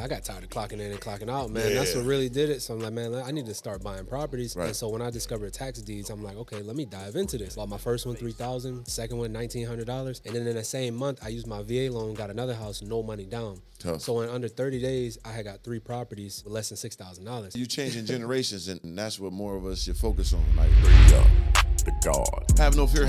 I got tired of clocking in and clocking out, man. That's what really did it. So I'm like, man, I need to start buying properties. And so when I discovered tax deeds, I'm like, okay, let me dive into this. Bought my first one, $3,000, second one, $1,900. And then in the same month, I used my VA loan, got another house, no money down. Tough. So in under 30 days, I had got 3 properties with less than $6,000. You changing generations, and that's what more of us should focus on. Like, there you go. The God. Have no fear,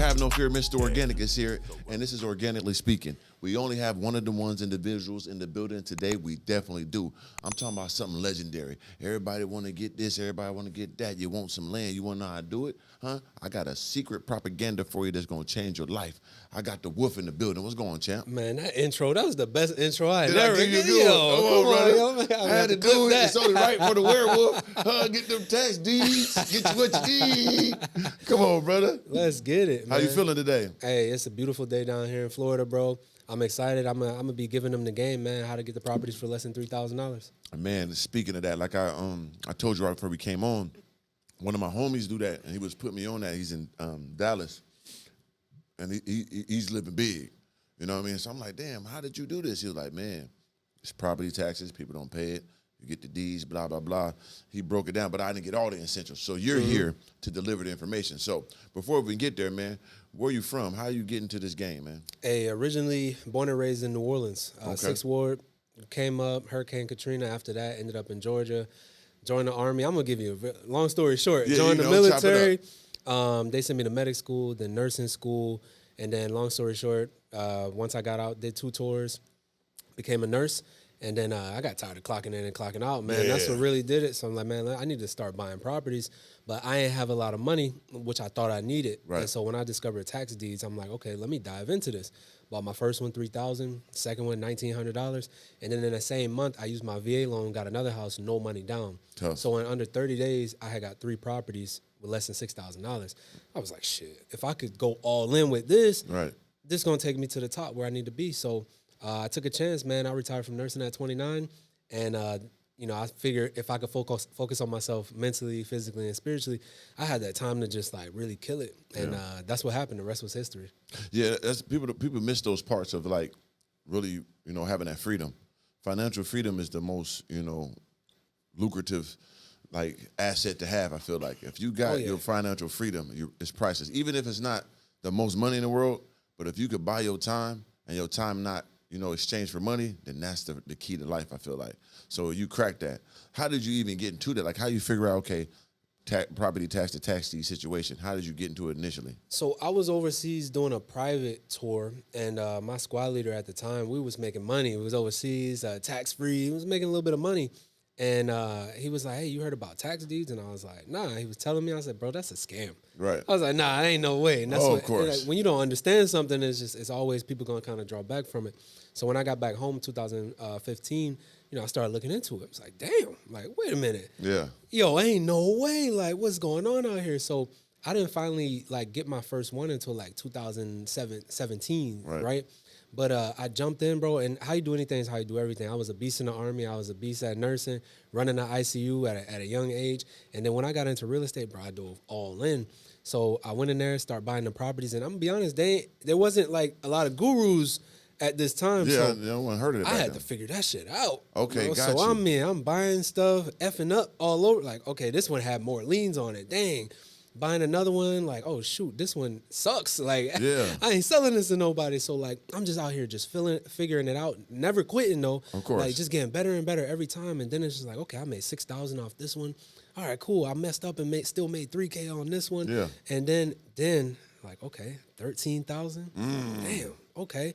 Mr. Organik is here, and this is Organically Speaking. We only have one of the ones individuals in the building today. We definitely do. I'm talking about something legendary. Everybody want to get this, everybody want to get that. You want some land, you want to know how to do it? Huh? I got a secret propaganda for you that's going to change your life. I got the wolf in the building. What's going on, champ? Man, that intro, that was the best intro I had Did ever. I give you a good one? Come on, brother. I had to do it. That. It's only right for the werewolf. Get them tax deeds. Get you what you need. Come on, brother. Let's get it, man. How you feeling today? Hey, it's a beautiful day down here in Florida, bro. I'm excited. I'm gonna be giving them the game, man, how to get the properties for less than $3,000. Man, speaking of that, like I told you right before we came on, one of my homies do that, and he was putting me on that. He's in Dallas, and he's living big. You know what I mean? So I'm like, damn, how did you do this? He was like, man, it's property taxes. People don't pay it. You get the deeds, blah, blah, blah. He broke it down, but I didn't get all the essentials. So you're here to deliver the information. So before we get there, man, where you from? How you get into this game, man? Hey, originally born and raised in New Orleans, Okay. 6th Ward. Came up, Hurricane Katrina. After that, ended up in Georgia. Joined the Army. I'm going to give you a long story short. Yeah, Joined you the know, military. They sent me to medic school, then nursing school. And then long story short, once I got out, did 2 tours, became a nurse. And then I got tired of clocking in and clocking out, man. That's what really did it. So I'm like, man, I need to start buying properties. But I ain't have a lot of money, which I thought I needed. Right. And so when I discovered tax deeds, I'm like, okay, let me dive into this. Bought my first one, $3,000, second one, $1,900. And then in the same month, I used my VA loan, got another house, no money down. Tough. So in under 30 days, I had got 3 properties with less than $6,000. I was like, shit, if I could go all in with this, this is going to take me to the top where I need to be. So I took a chance, man. I retired from nursing at 29, and you know, I figured if I could focus on myself mentally, physically, and spiritually, I had that time to just like really kill it, and that's what happened. The rest was history. Yeah, that's people miss those parts of like really, you know, having that freedom. Financial freedom is the most, you know, lucrative like asset to have. I feel like if you got your financial freedom, it's priceless. Even if it's not the most money in the world, but if you could buy your time and your time not, you know, exchange for money, then that's the key to life, I feel like. So you cracked that. How did you even get into that? Like, how you figure out, okay, property tax to tax deed situation? How did you get into it initially? So I was overseas doing a private tour, and my squad leader at the time, we was making money. We was overseas, tax-free. He was making a little bit of money. And he was like, hey, you heard about tax deeds? And I was like, nah. He was telling me. I said, bro, that's a scam. Right. I was like, nah, ain't no way. And that's of course. Like, when you don't understand something, it's always people going to kind of draw back from it. So when I got back home in 2015, you know, I started looking into it. I was like, damn, like, wait a minute. Yeah. Yo, ain't no way. Like, what's going on out here? So I didn't finally, like, get my first one until, like, 2017, right? But I jumped in, bro, and how you do anything is how you do everything. I was a beast in the Army. I was a beast at nursing, running the ICU at a young age. And then when I got into real estate, bro, I dove all in. So I went in there, started buying the properties. And I'm going to be honest, there wasn't, like, a lot of gurus at this time. Yeah, so no one heard of it. I had to figure that shit out. Okay, got so you. I'm buying stuff, effing up all over. Like, okay, this one had more liens on it. Dang. Buying another one, like, oh, shoot, this one sucks. Like, I ain't selling this to nobody. So, like, I'm just out here just figuring it out. Never quitting, though. Of course. Like, just getting better and better every time. And then it's just like, okay, I made $6,000 off this one. All right, cool. I messed up and still made $3K on this one. Yeah. And then like, okay, $13,000. Damn, okay.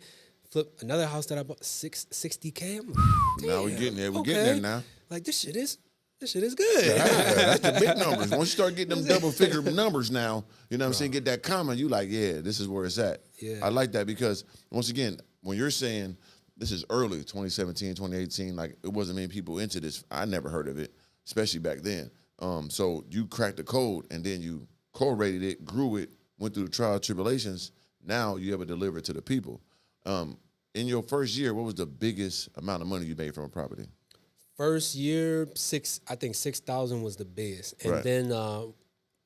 Flip another house that I bought, $60K. I'm like, damn. Now we're getting there. We're getting there now. Like, this shit is good. That's the big numbers. Once you start getting them double-figure numbers now, you know what I'm saying, get that comment, you like, yeah, this is where it's at. Yeah. I like that because, once again, when you're saying this is early, 2017, 2018, like, it wasn't many people into this. I never heard of it, especially back then. So you cracked the code, and then you correlated it, grew it, went through the trial tribulations. Now you able to deliver it to the people. In your first year, what was the biggest amount of money you made from a property? First year, I think 6,000 was the biggest. And then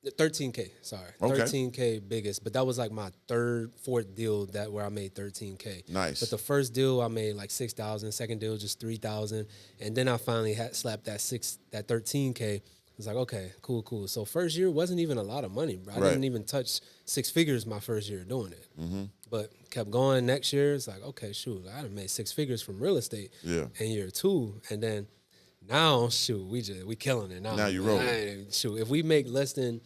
13K, sorry. Okay. 13K biggest, but that was like my third, fourth deal where I made 13K. Nice. But the first deal I made like 6,000, second deal just 3,000, and then I finally had slapped that 13K. I was like, okay, cool. So first year wasn't even a lot of money, bro. I didn't even touch six figures my first year doing it. But kept going. Next year, it's like, okay, shoot, I done made six figures from real estate in year two, and then now, shoot, we killing it now. Now you rolling. Shoot, if we make less than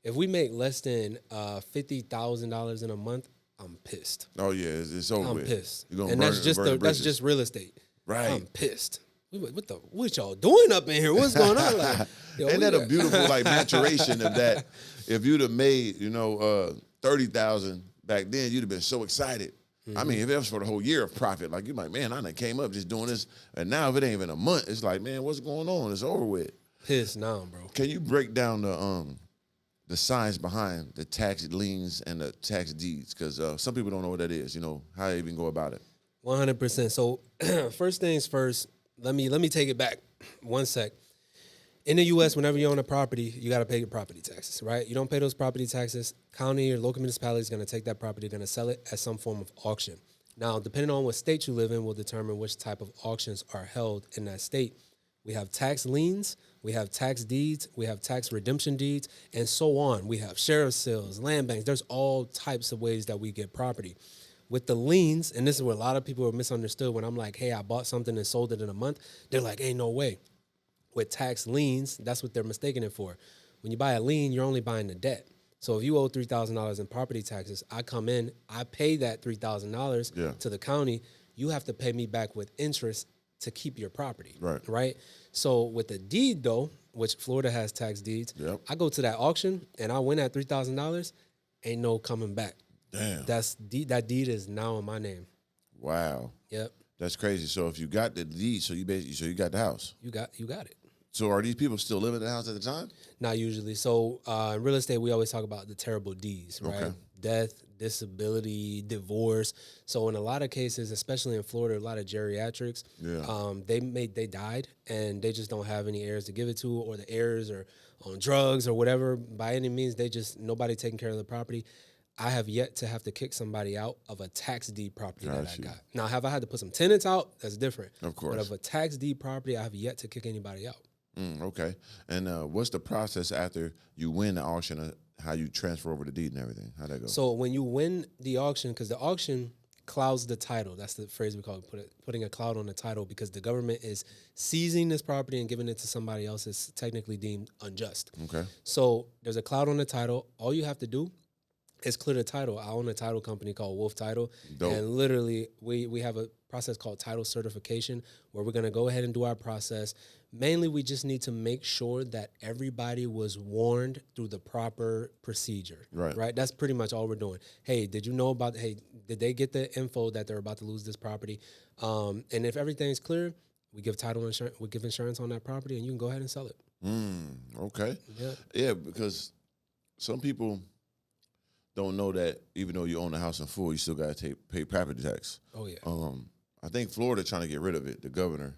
$50,000 in a month, I'm pissed. Oh yeah, it's over. I'm with. pissed, You're gonna and burn, that's just real estate. Right. I'm pissed. What y'all doing up in here? What's going on? Like, ain't that a beautiful like maturation of that? If you'd have made 30,000 back then, you'd have been so excited. I mean, if it was for the whole year of profit, like you're like, man, I done came up just doing this, and now if it ain't even a month, it's like, man, what's going on? It's over with. Pissed now, bro. Can you break down the science behind the tax liens and the tax deeds? Because some people don't know what that is. How they even go about it. 100%. So first things first. Let me take it back one sec. In the U.S., whenever you own a property, you got to pay your property taxes, right? You don't pay those property taxes, county or local municipality is going to take that property, going to sell it at some form of auction. Now, depending on what state you live in will determine which type of auctions are held in that state. We have tax liens, we have tax deeds, we have tax redemption deeds, and so on. We have sheriff's sales, land banks. There's all types of ways that we get property. With the liens, and this is where a lot of people are misunderstood when I'm like, hey, I bought something and sold it in a month. They're like, ain't no way. With tax liens, that's what they're mistaking it for. When you buy a lien, you're only buying the debt. So if you owe $3,000 in property taxes, I come in, I pay that $3,000 to the county. You have to pay me back with interest to keep your property. Right? So with the deed, though, which Florida has tax deeds, I go to that auction and I win that $3,000, ain't no coming back. Damn. That deed is now in my name. Wow. Yep. That's crazy. So if you got the deed, so you got the house. You got it. So are these people still living in the house at the time? Not usually. So in real estate, we always talk about the terrible Ds, right? Okay. Death, disability, divorce. So in a lot of cases, especially in Florida, a lot of geriatrics, they died and they just don't have any heirs to give it to, or the heirs are on drugs or whatever. By any means, nobody taking care of the property. I have yet to have to kick somebody out of a tax deed property that I got. Now, have I had to put some tenants out? That's different. Of course. But of a tax deed property, I have yet to kick anybody out. Okay. And what's the process after you win the auction, how you transfer over the deed and everything? How'd that go? So when you win the auction, because the auction clouds the title. That's the phrase we call it, putting a cloud on the title, because the government is seizing this property and giving it to somebody else is technically deemed unjust. Okay. So there's a cloud on the title. All you have to do is clear the title. I own a title company called Wolf Title. Dope. And literally we have a process called title certification where we're going to go ahead and do our process. Mainly, we just need to make sure that everybody was warned through the proper procedure. Right? That's pretty much all we're doing. Hey, did you know about, did they get the info that they're about to lose this property? And if everything's clear, we give title insurance, we give insurance on that property, and you can go ahead and sell it. Okay. Yeah, because some people don't know that even though you own the house in full, you still got to pay property tax. Oh, yeah. I think Florida trying to get rid of it. The governor,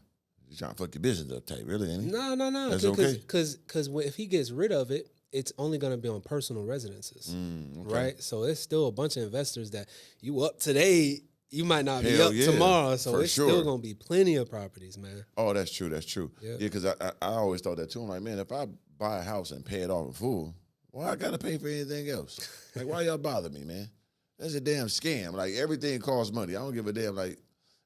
he's trying to fuck your business up tight, really, ain't he? No. That's okay? Because if he gets rid of it, it's only going to be on personal residences, right? So it's still a bunch of investors that you up today, you might not be up tomorrow. So it's still going to be plenty of properties, man. Oh, that's true. Yeah, because I always thought that too. I'm like, man, if I buy a house and pay it off in full, well, I got to pay for anything else. Like, why y'all bother me, man? That's a damn scam. Like, everything costs money. I don't give a damn. Like,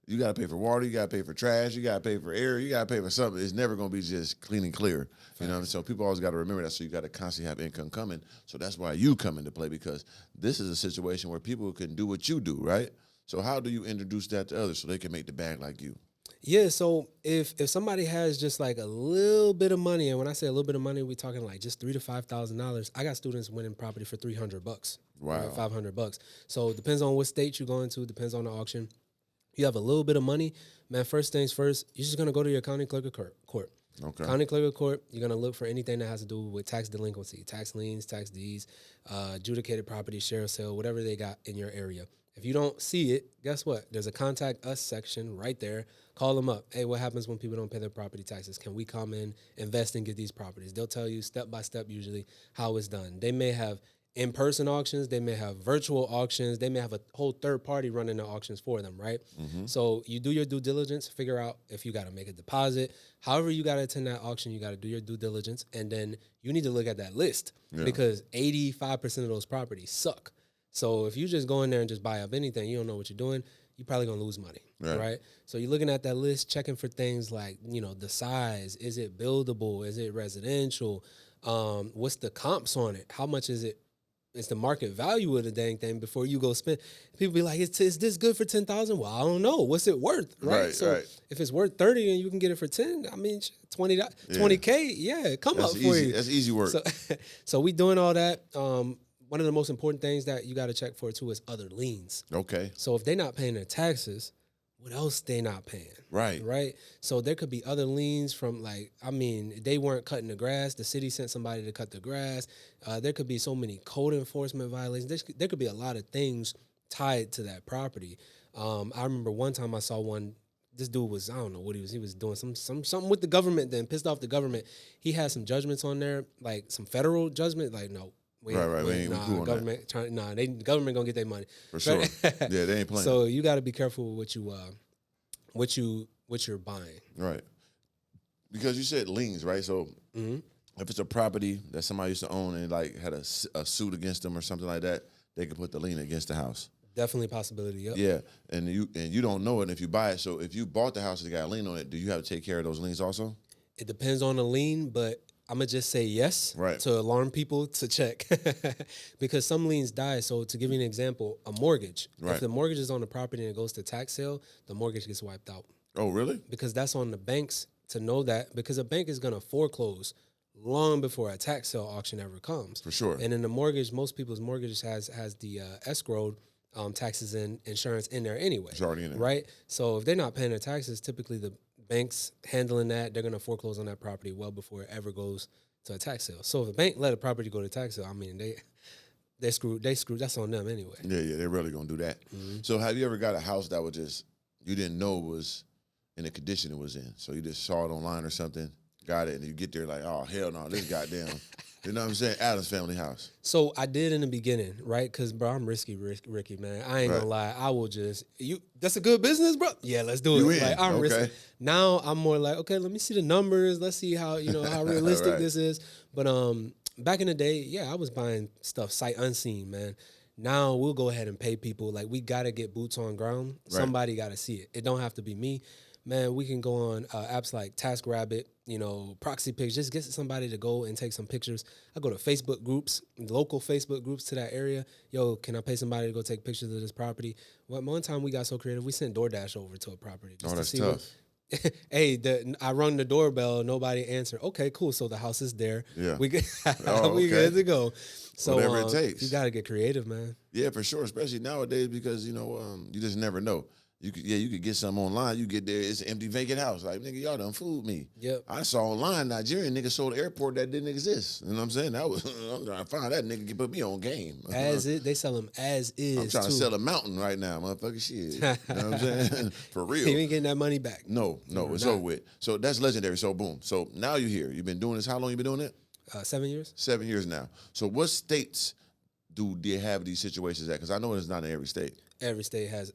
you got to pay for water. You got to pay for trash. You got to pay for air. You got to pay for something. It's never going to be just clean and clear. You know what I mean? So people always got to remember that. So you got to constantly have income coming. So that's why you come into play, because this is a situation where people can do what you do, right? So how do you introduce that to others so they can make the bag like you? Yeah, so if somebody has just like a little bit of money, and when I say a little bit of money, we're talking like just $3,000 to $5,000. I got students winning property for $300. Wow, right, $500. So it depends on what state you're going to. Depends on the auction. You have a little bit of money, man. First things first, you're just gonna go to your county clerk of court. Okay. County clerk of court. You're gonna look for anything that has to do with tax delinquency, tax liens, tax deeds, adjudicated property, sheriff sale, whatever they got in your area. If you don't see it, guess what? There's a contact us section right there. Call them up. Hey, what happens when people don't pay their property taxes? Can we come in, invest, and get these properties? They'll tell you step by step usually how it's done. They may have in-person auctions. They may have virtual auctions. They may have a whole third party running the auctions for them, right? So you do your due diligence, figure out if you got to make a deposit. However you got to attend that auction, you got to do your due diligence. And then you need to look at that list because 85% of those properties suck. So if you just go in there and just buy up anything, you don't know what you're doing, you're probably going to lose money, right? So you're looking at that list, checking for things like, the size. Is it buildable? Is it residential? What's the comps on it? How much is it? It's the market value of the dang thing before you go spend. People be like, is this good for 10,000? Well, I don't know. What's it worth, right? So if it's worth 30 and you can get it for 10, I mean, 20K, yeah, come up for you. That's easy work. So we doing all that. One of the most important things that you got to check for too is other liens. Okay. So if they're not paying their taxes, what else they not paying? Right. So there could be other liens from they weren't cutting the grass. The city sent somebody to cut the grass. There could be so many code enforcement violations. There could be a lot of things tied to that property. I remember one time I saw one. This dude was, I don't know what he was doing something with the government, then pissed off the government. He had some judgments on there, like some federal judgment, like no. Government gonna get their money for sure. Yeah, they ain't playing. So you got to be careful with what you're buying, right? Because you said liens, right? So if it's a property that somebody used to own and had a suit against them or something like that, they could put the lien against the house. Definitely a possibility. Yep. Yeah, and you don't know it if you buy it. So if you bought the house and got a lien on it, do you have to take care of those liens also? It depends on the lien, but I'm going to just say yes to alarm people to check because some liens die. So to give you an example, a mortgage, if the mortgage is on the property and it goes to tax sale, the mortgage gets wiped out. Oh, really? Because that's on the banks to know that, because a bank is going to foreclose long before a tax sale auction ever comes. For sure. And in the mortgage, most people's mortgage has the escrowed taxes and insurance in there anyway. It's already in there. Right? So if they're not paying their taxes, typically the banks handling that, they're going to foreclose on that property well before it ever goes to a tax sale. So if a bank let a property go to tax sale, I mean, they screwed. That's on them anyway. Yeah, they're really going to do that. So have you ever got a house that was just, you didn't know was in the condition it was in? So you just saw it online or something, got it, and you get there like, oh, hell no, this goddamn, you know what I'm saying, Adam's family house. So I did in the beginning, right? Because, bro, I'm Ricky, man. I ain't gonna lie. I will just, that's a good business, bro? Yeah, let's do it. Like, I'm risky. Now I'm more like, okay, let me see the numbers. Let's see how, how realistic this is. But back in the day, yeah, I was buying stuff sight unseen, man. Now we'll go ahead and pay people. Like, we got to get boots on ground. Somebody got to see it. It don't have to be me. Man, we can go on apps like TaskRabbit, Proxy Pics. Just get somebody to go and take some pictures. I go to Facebook groups, local Facebook groups to that area. Yo, can I pay somebody to go take pictures of this property? Well, one time we got so creative, we sent DoorDash over to a property. Just that's to see tough. I rung the doorbell, nobody answered. Okay, cool. So the house is there. Yeah. We good to go. So whatever it takes. You got to get creative, man. Yeah, for sure, especially nowadays because, you just never know. You could get something online. You get there, it's an empty, vacant house. Like, nigga, y'all done fooled me. Yep. I saw online Nigerian nigga sold an airport that didn't exist. You know what I'm saying? I'm trying to find that nigga can put me on game. As is, they sell them as is. I'm trying to sell a mountain right now, motherfucker. Shit. You know what I'm saying? For real. You ain't getting that money back. No, it's over with. So that's legendary. So boom. So now you're here. You've been doing this. How long you been doing it? 7 years. 7 years now. So what states do they have these situations at? Because I know it's not in every state. Every state has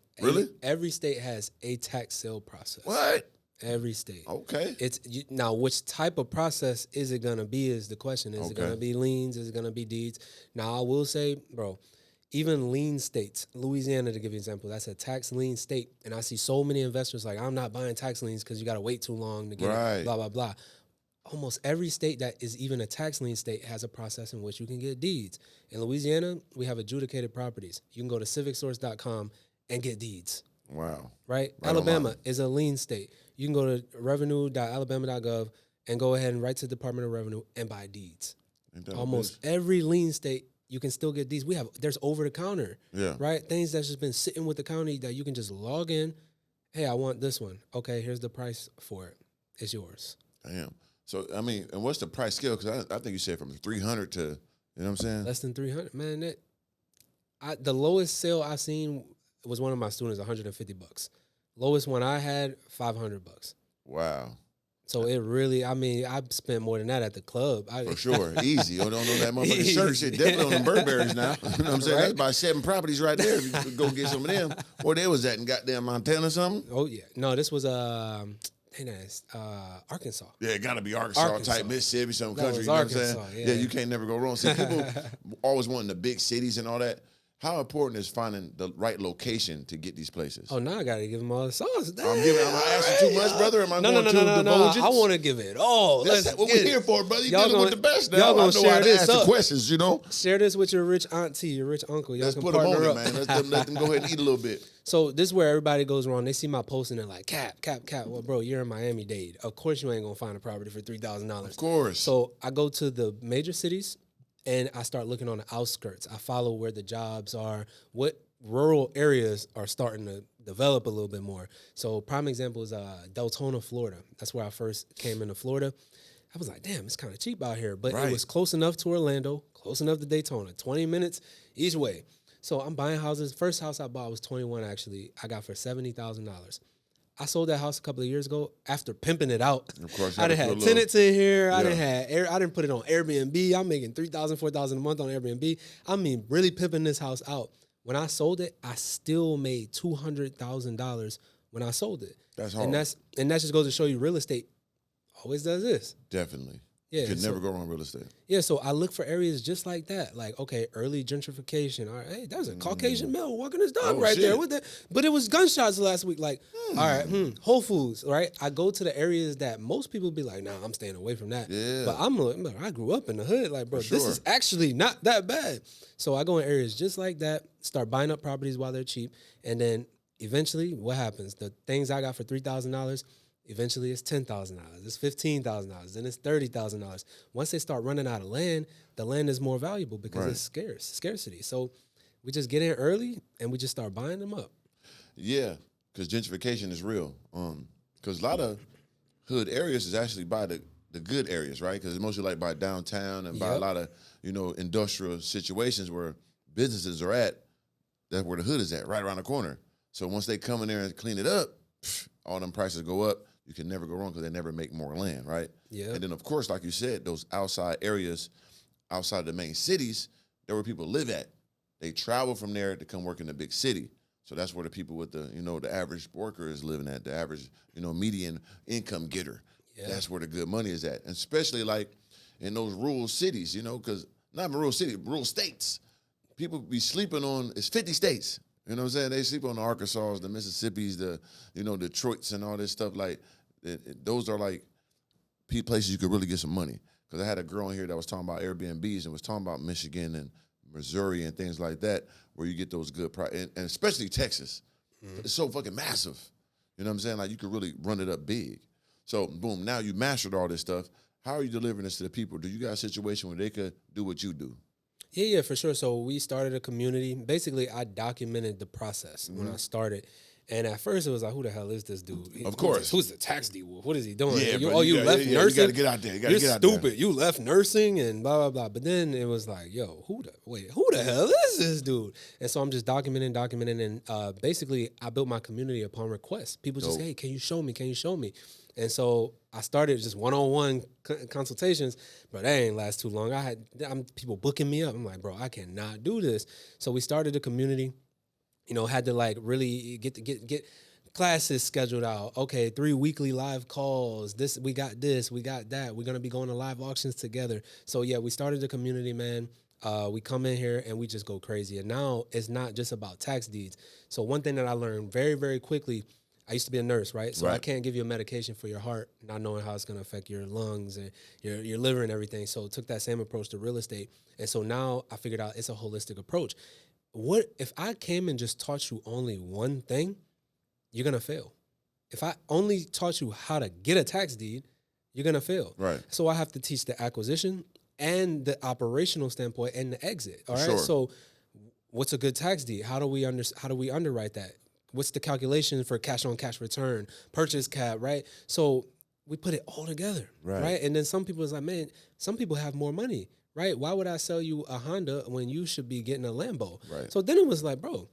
every state has a tax sale process. What? Every state. Okay. Now, which type of process is it gonna be? Is the question? Is it gonna be liens? Is it gonna be deeds? Now, I will say, bro, even lien states, Louisiana, to give you an example, that's a tax lien state, and I see so many investors like, I'm not buying tax liens because you got to wait too long to get it, blah blah blah. Almost every state that is even a tax lien state has a process in which you can get deeds. In Louisiana, we have adjudicated properties. You can go to civicsource.com and get deeds. Wow. Right? Alabama is a lien state. You can go to revenue.alabama.gov and go ahead and write to the Department of Revenue and buy deeds. Almost every lien state, you can still get deeds. There's over the counter. Yeah. Right? Things that's just been sitting with the county that you can just log in. Hey, I want this one. Okay, here's the price for it. It's yours. Damn. So, I mean, and what's the price scale? Because I think you said from 300 to, you know what I'm saying? Less than 300. Man, the lowest sale I've seen it was one of my students, $150. Lowest one I had, $500. Wow. So it really, I mean, I spent more than that at the club. For sure. Easy. You don't know that motherfucking shirt shit. Definitely on the BRRRRs now. You know what I'm saying? Right? That's about 7 properties right there if you could go get some of them. Where they was at in goddamn Montana or something? Oh, yeah. No, this was, Arkansas. Yeah, it got to be Arkansas type, Mississippi, some country. You know Arkansas, what I'm saying? Yeah, you can't never go wrong. See, people always wanting the big cities and all that. How important is finding the right location to get these places? Oh, now I got to give them all the sauce. I'm asking too much, brother. Am I going too divulgent? I want to give it all. That's what we're here for, brother. You're dealing with the best now. Y'all gonna I know share how to this ask up. the questions, you know? Share this with your rich auntie, your rich uncle. Y'all Let's can put them on partner it, up. man. Let them go ahead and eat a little bit. So this is where everybody goes wrong. They see my post and they're like, cap. Well, bro, you're in Miami-Dade. Of course you ain't going to find a property for $3,000. Of course. So I go to the major cities and I start looking on the outskirts. I follow where the jobs are, what rural areas are starting to develop a little bit more. So prime example is Deltona, Florida. That's where I first came into Florida. I was like, damn, it's kind of cheap out here. But it was close enough to Orlando, close enough to Daytona, 20 minutes each way. So I'm buying houses. First house I bought was 21, actually. I got for $70,000. I sold that house a couple of years ago after pimping it out. Of course, I didn't have tenants in here. Yeah. I didn't put it on Airbnb. I'm making $3,000, $4,000 a month on Airbnb. I mean, really pimping this house out. When I sold it, I still made $200,000 when I sold it. That's hard. And that just goes to show you real estate always does this. Definitely. Yeah, You could never go wrong real estate. Yeah, so I look for areas just like that. Like, okay, early gentrification. All right, hey, there's a Caucasian male walking his dog there. What the? But it was gunshots last week. Like, all right, Whole Foods, right? I go to the areas that most people be like, nah, I'm staying away from that. Yeah. But I'm like, I grew up in the hood. Like, bro, this is actually not that bad. So I go in areas just like that, start buying up properties while they're cheap. And then eventually, what happens? The things I got for $3,000, eventually it's $10,000, it's $15,000, then it's $30,000. Once they start running out of land, the land is more valuable because it's scarcity. So we just get in early and we just start buying them up. Yeah, because gentrification is real. Because a lot of hood areas is actually by the good areas, right? Because it's mostly like by downtown and by a lot of, industrial situations where businesses are at. That's where the hood is at, right around the corner. So once they come in there and clean it up, all them prices go up. You can never go wrong because they never make more land, right? Yeah. And then, of course, like you said, those outside areas, outside of the main cities, there where people live at. They travel from there to come work in the big city. So that's where the people with the, the average worker is living at, the average, median income getter. Yeah. That's where the good money is at. And especially like in those rural cities, because not even rural cities, rural states. People be sleeping on, it's 50 states. You know what I'm saying? They sleep on the Arkansas, the Mississippis, the, Detroits and all this stuff. Like, those are like places you could really get some money. Because I had a girl in here that was talking about Airbnbs and was talking about Michigan and Missouri and things like that, where you get those good prices, and especially Texas. Mm-hmm. It's so fucking massive. You know what I'm saying? Like, you could really run it up big. So, boom, now you mastered all this stuff. How are you delivering this to the people? Do you got a situation where they could do what you do? Yeah, for sure. So we started a community. Basically, I documented the process when I started. And at first, it was like, who the hell is this dude? Of course. Who's the TAXDEED wolf? What is he doing? Yeah, you left nursing? You got to get out there. You're stupid. You left nursing and blah, blah, blah. But then it was like, yo, who the hell is this dude? And so I'm just documenting. And basically, I built my community upon request. People just, hey, can you show me? Can you show me? And so I started just one-on-one consultations, but that ain't last too long. I'm people booking me up. I'm like, bro, I cannot do this. So we started a community, had to like really get classes scheduled out. Okay, 3 weekly live calls. We got that. We're going to be going to live auctions together. So yeah, we started a community, man. We come in here and we just go crazy. And now it's not just about tax deeds. So one thing that I learned very, very quickly, I used to be a nurse, right? So I can't give you a medication for your heart, not knowing how it's going to affect your lungs and your liver and everything. So I took that same approach to real estate. And so now I figured out it's a holistic approach. What if I came and just taught you only one thing, you're going to fail. If I only taught you how to get a tax deed, you're going to fail. Right. So I have to teach the acquisition and the operational standpoint and the exit. All right. Sure. So what's a good tax deed? How do we underwrite that? What's the calculation for cash on cash return, purchase cap, right? So we put it all together, right? And then some people is like, man, some people have more money, right? Why would I sell you a Honda when you should be getting a Lambo? Right. So then it was like, bro,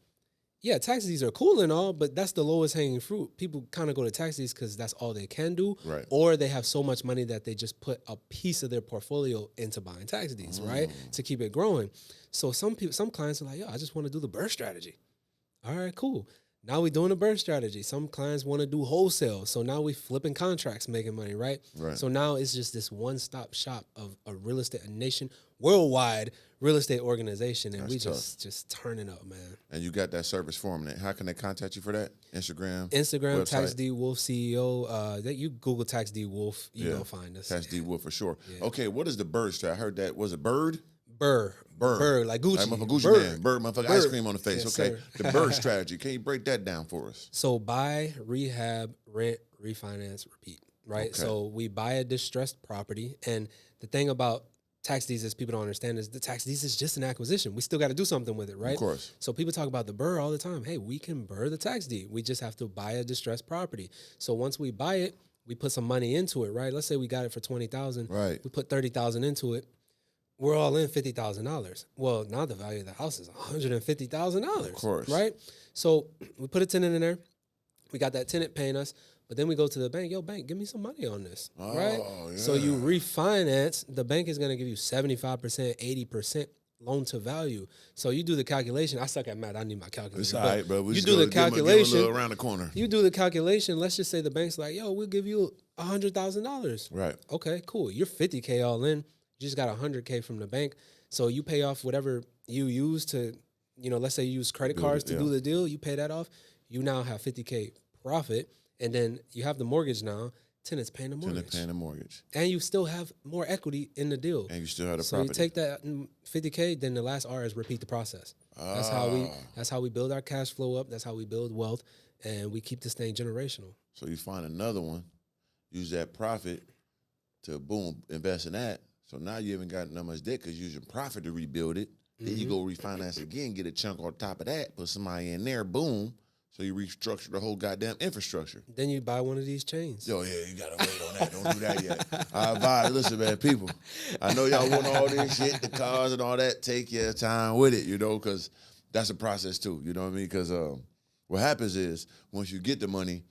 yeah, tax deeds are cool and all, but that's the lowest hanging fruit. People kind of go to tax deeds because that's all they can do, Right. or they have so much money that they just put a piece of their portfolio into buying tax deeds, right, to keep it growing. So some clients are like, yo, I just want to do the BRRRR strategy. All right, cool. Now we're doing a BRRRR strategy. Some clients want to do wholesale, so now we flipping contracts, making money, right? Right. So now it's just this one-stop shop of a real estate, a worldwide real estate organization, and That's we tough. just turning up, man. And you got that service for them. How can they contact you for that? Instagram, Tax D Wolf CEO. That you Google Tax D Wolf, you gonna find us. Tax D Wolf for sure. Yeah. Okay, what is the BRRRR strat? I heard that was it bird? BRRRR, like Gucci. Like Gucci BRRRR. man. Bird, motherfucker, ice cream on the face. Yes, okay, sir. the BRRRR strategy. Can you break that down for us? So buy, rehab, rent, refinance, repeat. Right. Okay. So we buy a distressed property, and the thing about tax deeds is people don't understand is the tax deeds is just an acquisition. We still got to do something with it, right? Of course. So people talk about the BRRRR all the time. Hey, we can BRRRR the tax deed. We just have to buy a distressed property. So once we buy it, we put some money into it, right? Let's say we got it for $20,000. Right. We put $30,000 into it. We're all in $50,000. Well, now the value of the house is $150,000. Of course. Right? So we put a tenant in there. We got that tenant paying us. But then we go to the bank. Yo, bank, give me some money on this. Right? Yeah. So you refinance. The bank is going to give you 75%, 80% loan to value. So you do the calculation. I suck at math. I need my calculator. It's all right, bro. We You just do the give 'em a calculation. little around the corner. You do the calculation. Let's just say the bank's like, yo, we'll give you $100,000. Right. Okay, cool. You're $50K all in. You just got $100K from the bank. So you pay off whatever you use to, let's say you use credit cards to do the deal. You pay that off. You now have $50K profit. And then you have the mortgage now. Tenant's paying the mortgage. Tenant paying the mortgage. And you still have more equity in the deal. And you still have the So property. you take that $50K, then the last R is repeat the process. That's how we build our cash flow up. That's how we build wealth. And we keep this thing generational. So you find another one, use that profit to, boom, invest in that. So now you haven't got that much debt because you're using profit to rebuild it. Then you go refinance again, get a chunk on top of that, put somebody in there, boom. So you restructure the whole goddamn infrastructure. Then you buy one of these chains. Yo, yeah, you gotta wait on that. Don't do that yet. I advise, listen, man, people. I know y'all want all this shit, the cars and all that. Take your time with it, because that's a process too. You know what I mean? Because what happens is once you get the money,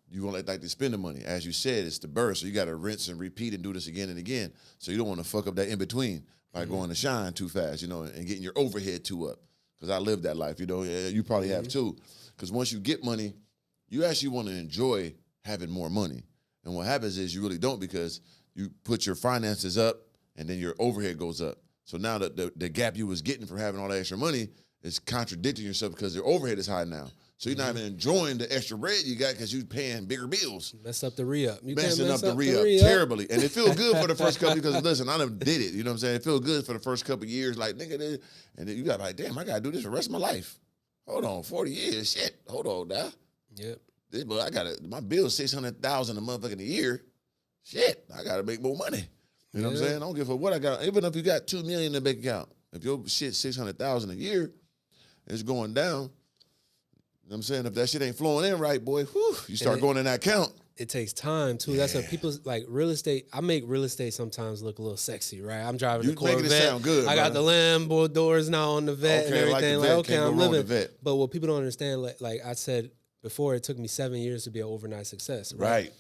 you won't like to spend the money. As you said, it's the BRRRR, so you got to rinse and repeat and do this again and again. So you don't want to fuck up that in between by going to shine too fast, and getting your overhead too up. Because I lived that life, you probably have too. Because once you get money, you actually want to enjoy having more money. And what happens is you really don't, because you put your finances up and then your overhead goes up. So now the gap you was getting for having all that extra money is contradicting yourself because your overhead is high now. So you're not even enjoying the extra bread you got because you're paying bigger bills. Mess up the re-up. You Messing can't up the re-up terribly. And it feels good for the first couple because, listen, I done did it. You know what I'm saying? It feels good for the first couple of years. Like, nigga, this. And then you got like, damn, I got to do this for the rest of my life. Hold on, 40 years, shit. Hold on now. Yep. My bill's $600,000 a motherfucking a year. Shit, I gotta make more money. You know what I'm saying? I don't give a what I got. Even if you got $2 million in the bank account, if your shit $600,000 a year, it's going down. You know what I'm saying? If that shit ain't flowing in right, boy, you start going in that account. It takes time too. That's what people like real estate. I make real estate sometimes look a little sexy, right? I'm driving the Corvette. Making it sound good. I got the Lambo doors now on the vet and everything. I'm living. But what people don't understand, like I said before, it took me 7 years to be an overnight success. Right.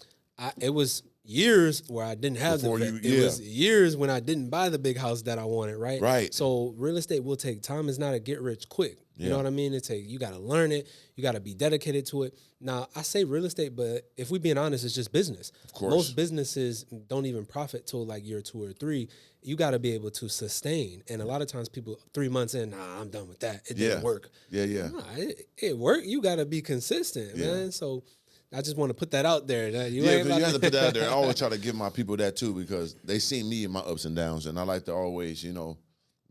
It was years where I didn't have the vet. It was years when I didn't buy the big house that I wanted. Right. Right. So real estate will take time. It's not a get rich quick. You know what I mean? You got to learn it. You got to be dedicated to it. Now, I say real estate, but if we're being honest, it's just business. Of course. Most businesses don't even profit till like year 2 or 3. You got to be able to sustain. And a lot of times people 3 months in, I'm done with that. It didn't work. Yeah. Nah, it worked. You got to be consistent, man. So I just want to put that out there. You have to put that out there. I always try to give my people that too because they see me in my ups and downs, and I like to always,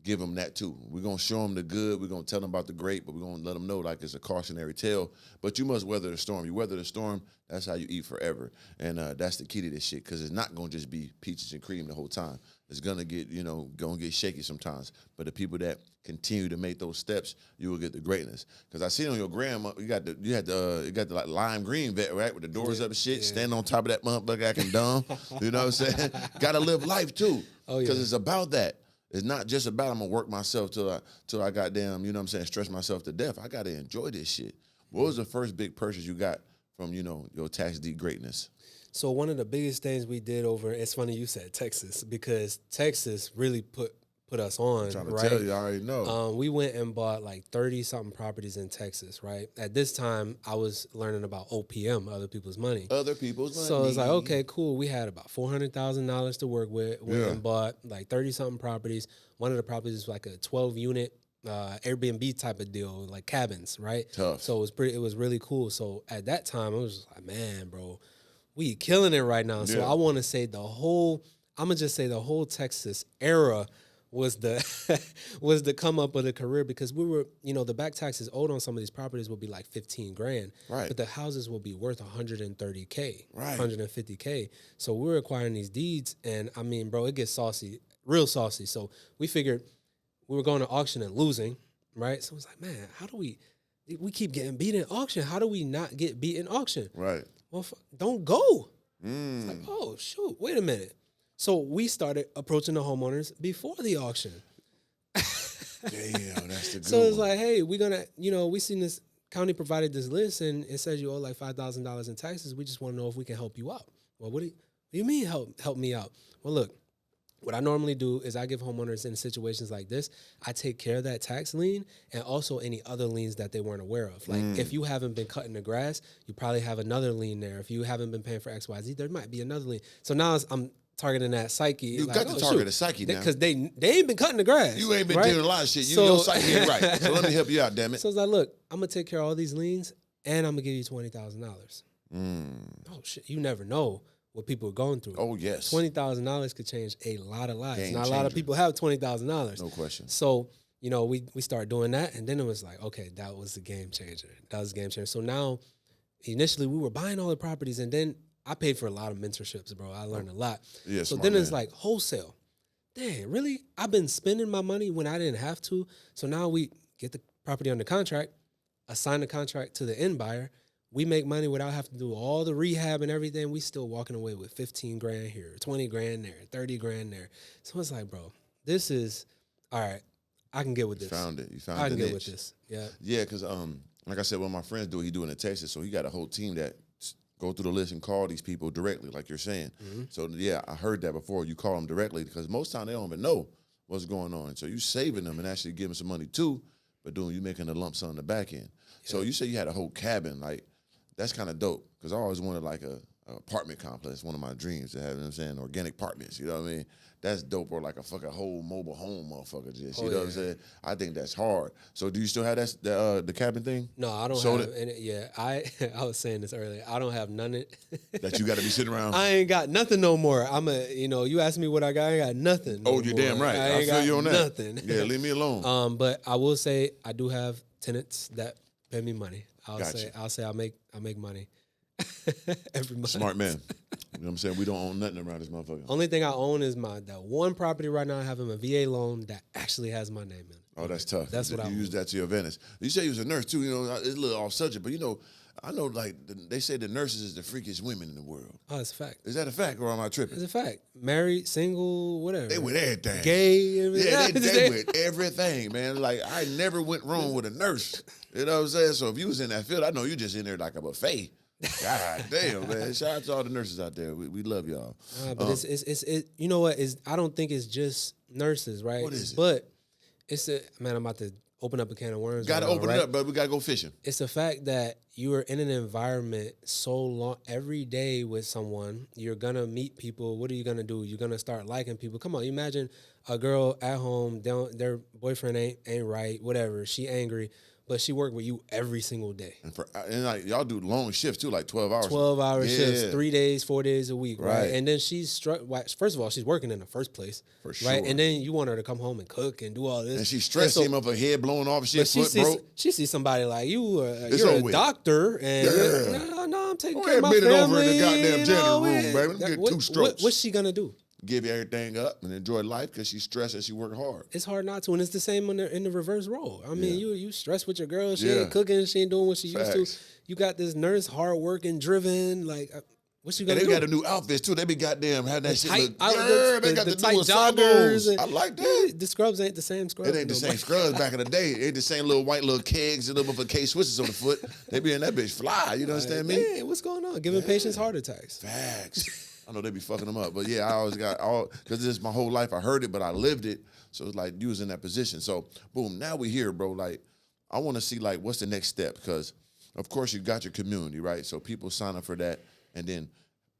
give them that too. We're going to show them the good. We're going to tell them about the great, but we're going to let them know like it's a cautionary tale. But you must weather the storm. You weather the storm, that's how you eat forever. And that's the key to this shit because it's not going to just be peaches and cream the whole time. It's going to get, going to get shaky sometimes. But the people that continue to make those steps, you will get the greatness. Because I see on your grandma, you got the like lime green vet, right? With the doors up and shit, standing on top of that motherfucker acting dumb. You know what I'm saying? Got to live life too. Because it's about that. It's not just about I'm gonna work myself till I goddamn, you know what I'm saying, stress myself to death. I gotta enjoy this shit. What was the first big purchase you got from, you know, your tax deed greatness? So one of the biggest things we did over, it's funny you said Texas, because Texas really put us on, I'm trying to right? tell you, I already know. We went and bought like 30-something properties in Texas, right? At this time, I was learning about OPM, other people's money. Other people's money. So it's like, okay, cool. We had about $400,000 to work with. Went and bought like 30-something properties. One of the properties was like a 12-unit Airbnb type of deal, like cabins, right? Tough. So it was really cool. So at that time, I was just like, man, bro, we killing it right now. So I want to say I'm gonna just say the whole Texas era was the come up of the career, because we were, you know, the back taxes owed on some of these properties will be like 15 grand, right? But the houses will be worth 130K, right, 150K. So we're acquiring these deeds, and I mean, bro, it gets saucy, real saucy. So we figured we were going to auction and losing, right? So it's like, man, how do we keep getting beat in auction? How do we not get beat in auction? Right. Well, don't go. It's like, oh shoot, wait a minute. So we started approaching the homeowners before the auction. Damn, that's the good So it's one. like, hey, we're gonna, you know, we seen this county provided this list, and it says you owe like $5,000 in taxes. We just want to know if we can help you out. Well, what do you mean help me out? Well, look, what I normally do is I give homeowners in situations like this, I take care of that tax lien and also any other liens that they weren't aware of. Like if you haven't been cutting the grass, you probably have another lien there. If you haven't been paying for XYZ, there might be another lien. So now I'm targeting that psyche. You like, got to target the psyche now. Because they ain't been cutting the grass. You ain't been right? doing a lot of shit. Your psyche ain't right. So let me help you out, damn it. So it's like, look, I'm going to take care of all these liens, and I'm going to give you $20,000. Oh, shit. You never know what people are going through. Oh, yes. $20,000 could change a lot of lives. Game Now, a lot of changer. people have $20,000. No question. So, you know, we started doing that, and then it was like, okay, that was the game changer. That was the game changer. So now, initially, we were buying all the properties, and then I paid for a lot of mentorships, bro. I learned a lot. Yeah, so smart then man. it's like wholesale. Damn, really? I've been spending my money when I didn't have to. So now we get the property under contract, assign the contract to the end buyer. We make money without having to do all the rehab and everything. We still walking away with 15 grand here, 20 grand there, 30 grand there. So it's like, bro, this is, all right, I can get with this. You found it. You found I the can get niche. with this. Yeah. Yeah, because like I said, what my friends do, he do it in Texas. So he got a whole team that go through the list and call these people directly, like you're saying. So yeah, I heard that before. You call them directly, because most time they don't even know what's going on. So you saving them and actually giving some money too, but you making a lump sum on the back end. Yeah. So you say you had a whole cabin, like that's kind of dope, because I always wanted like a apartment complex. One of my dreams to have, you know what I'm saying, organic apartments. You know what I mean? That's dope, or like a fucking whole mobile home, motherfucker. Just you know what I'm saying? I think that's hard. So do you still have the cabin thing? No, I don't Sold have any. Yeah, I was saying this earlier. I don't have none that you got to be sitting around. I ain't got nothing no more. You ask me what I got. I ain't got nothing. Oh, no you're more. damn right. I I ain't feel you on that. Nothing. Yeah, leave me alone. But I will say I do have tenants that pay me money. I'll Gotcha. say I make money every month. Smart man. You know what I'm saying? We don't own nothing around this motherfucker. Only thing I own is that one property right now. I have a VA loan that actually has my name in it. Oh, that's tough. That's what I use that to your advantage. You say you was a nurse too. You know, it's a little off subject, but you know, I know like they say the nurses is the freakiest women in the world. Oh, it's a fact. Is that a fact, or am I tripping? It's a fact. Married, single, whatever. They with everything. Gay. Everything. Yeah, they with everything, man. Like I never went wrong with a nurse. You know what I'm saying? So if you was in that field, I know you just in there like a buffet. God damn, man! Shout out to all the nurses out there. We love y'all. But it's you know what is? I don't think it's just nurses, right? What is it? But it's I'm about to open up a can of worms. Got to open it up, but we got to go fishing. It's the fact that you are in an environment so long every day with someone. You're gonna meet people. What are you gonna do? You're gonna start liking people. Come on, you imagine a girl at home. Their boyfriend ain't right. Whatever. She angry. But she worked with you every single day. And like y'all do long shifts too, like 12 hours. 12-hour shifts, 3 days, 4 days a week, right? Right. And then she's first of all, she's working in the first place, For right? sure. And then you want her to come home and cook and do all this. And she stressed him up, her head blowing off, shit, foot broke. She sees somebody like you, It's you're a over with. doctor, and Yeah. no, I'm taking Go care of ahead, my bend it over family. in the goddamn you janitor know, room, man. baby. Get two strokes. What's she gonna do? Give everything up and enjoy life because she's stressed and she work hard. It's hard not to, and it's the same in the reverse role. I mean, you stress with your girl. She Yeah. ain't cooking. She ain't doing what she used Facts. to. You got this nurse, hard working, driven. Like What you And gonna they do? got the new outfits too. They be goddamn had that shit. Tight, They got the tight new joggers. ensembles. I like that. The scrubs ain't the same scrubs. It ain't the same scrubs back in the day. It ain't the same little white little kegs and little for K switches on the foot. They be in that bitch fly. You understand me? Hey, what's going on? Giving patients heart attacks. Facts. I know they be fucking them up, but yeah, I always got all because this is my whole life. I heard it, but I lived it. So it's like you was in that position. So boom, now we here, bro. Like I want to see like what's the next step because of course you got your community, right? So people sign up for that, and then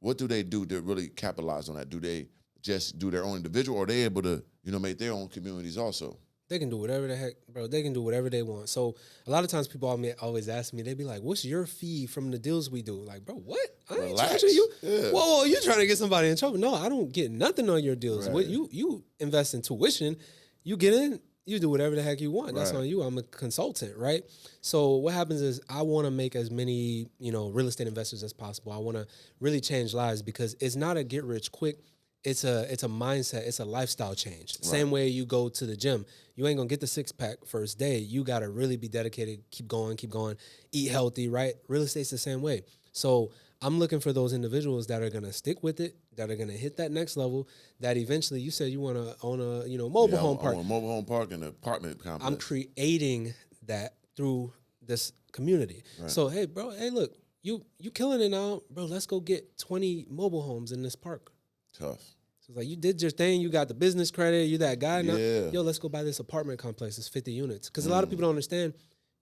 what do they do to really capitalize on that? Do they just do their own individual, or are they able to make their own communities also? They can do whatever the heck, bro. They can do whatever they want. So a lot of times people always ask me, they be like, what's your fee from the deals we do? Like, bro, what? I ain't charging you. Yeah. Whoa, you trying to get somebody in trouble. No, I don't get nothing on your deals. Right. What you invest in tuition, you get in, you do whatever the heck you want. That's Right. on you. I'm a consultant, right? So what happens is I want to make as many, real estate investors as possible. I want to really change lives because it's not a get rich quick. It's a mindset. It's a lifestyle change. Right. Same way you go to the gym. You ain't gonna get the 6-pack first day. You gotta really be dedicated. Keep going. Eat healthy, right? Real estate's the same way. So I'm looking for those individuals that are gonna stick with it, that are gonna hit that next level. That eventually, you said you want to own a mobile home park. I want a mobile home park and an apartment complex. I'm creating that through this community. Right. So hey, bro, look, you killing it now, bro. Let's go get 20 mobile homes in this park. Tough. So it's like you did your thing. You got the business credit. You that guy. Now, yeah. Yo, let's go buy this apartment complex. It's 50 units. Because a lot of people don't understand.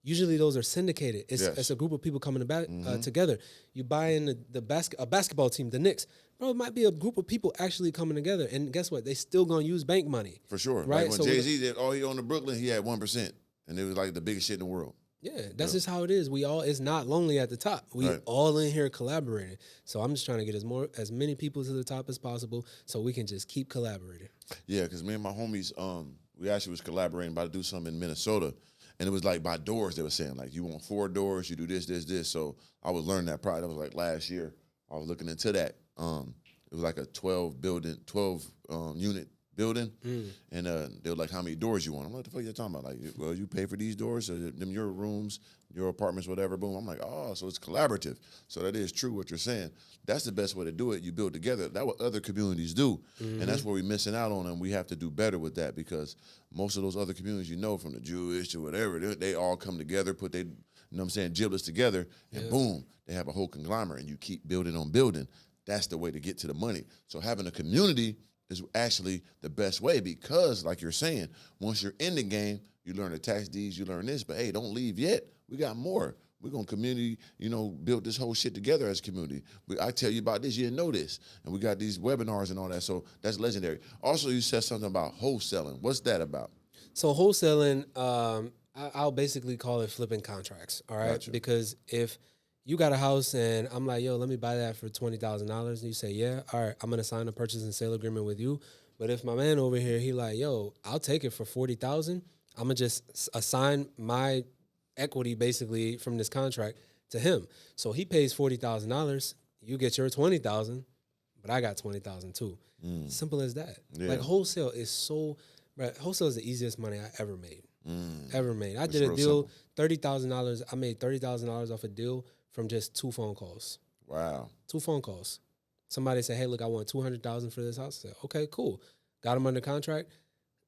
Usually those are syndicated. It's a group of people coming together. You buy in a basketball team, the Knicks. Bro, it might be a group of people actually coming together. And guess what? They still going to use bank money. For sure. Right? Like when Jay-Z did all he owned in Brooklyn, he had 1%. And it was like the biggest shit in the world. Yeah, that's just how it is. It's not lonely at the top. We all in here collaborating. So I'm just trying to get as many people to the top as possible so we can just keep collaborating. Yeah, because me and my homies, we actually was collaborating about to do something in Minnesota. And it was like by doors, they were saying, like, you want 4 doors, you do this, this, this. So I was learning that probably, that was like last year. I was looking into that. It was like a 12 unit building, and they were like, how many doors you want? I'm like, what the fuck you talking about? Like, well, you pay for these doors, or them your rooms, your apartments, whatever, boom. I'm like, oh, so it's collaborative. So that is true what you're saying. That's the best way to do it. You build together. That's what other communities do, and that's where we're missing out on, and we have to do better with that because most of those other communities, from the Jewish to whatever, they all come together, put their, giblets together, and boom, they have a whole conglomerate, and you keep building on building. That's the way to get to the money. So having a community is actually the best way because, like you're saying, once you're in the game, you learn the tax deeds, you learn this, but hey, don't leave yet. We got more. We're going to community, build this whole shit together as a community. I tell you about this, you didn't know this. And we got these webinars and all that, so that's legendary. Also, you said something about wholesaling. What's that about? So wholesaling, I'll basically call it flipping contracts, all right? Gotcha. Because if you got a house and I'm like, yo, let me buy that for $20,000. And you say, yeah, all right, I'm going to sign a purchase and sale agreement with you. But if my man over here, he like, yo, I'll take it for $40,000. I'm going to just assign my equity basically from this contract to him. So he pays $40,000. You get your $20,000, but I got $20,000 too. Simple as that. Yeah. Like wholesale is wholesale is the easiest money I ever made. Ever made. I did a deal, $30,000. I made $30,000 off a deal from just 2 phone calls. Wow. 2 phone calls. Somebody said, hey, look, I want $200,000 for this house. I said, okay, cool. Got him under contract.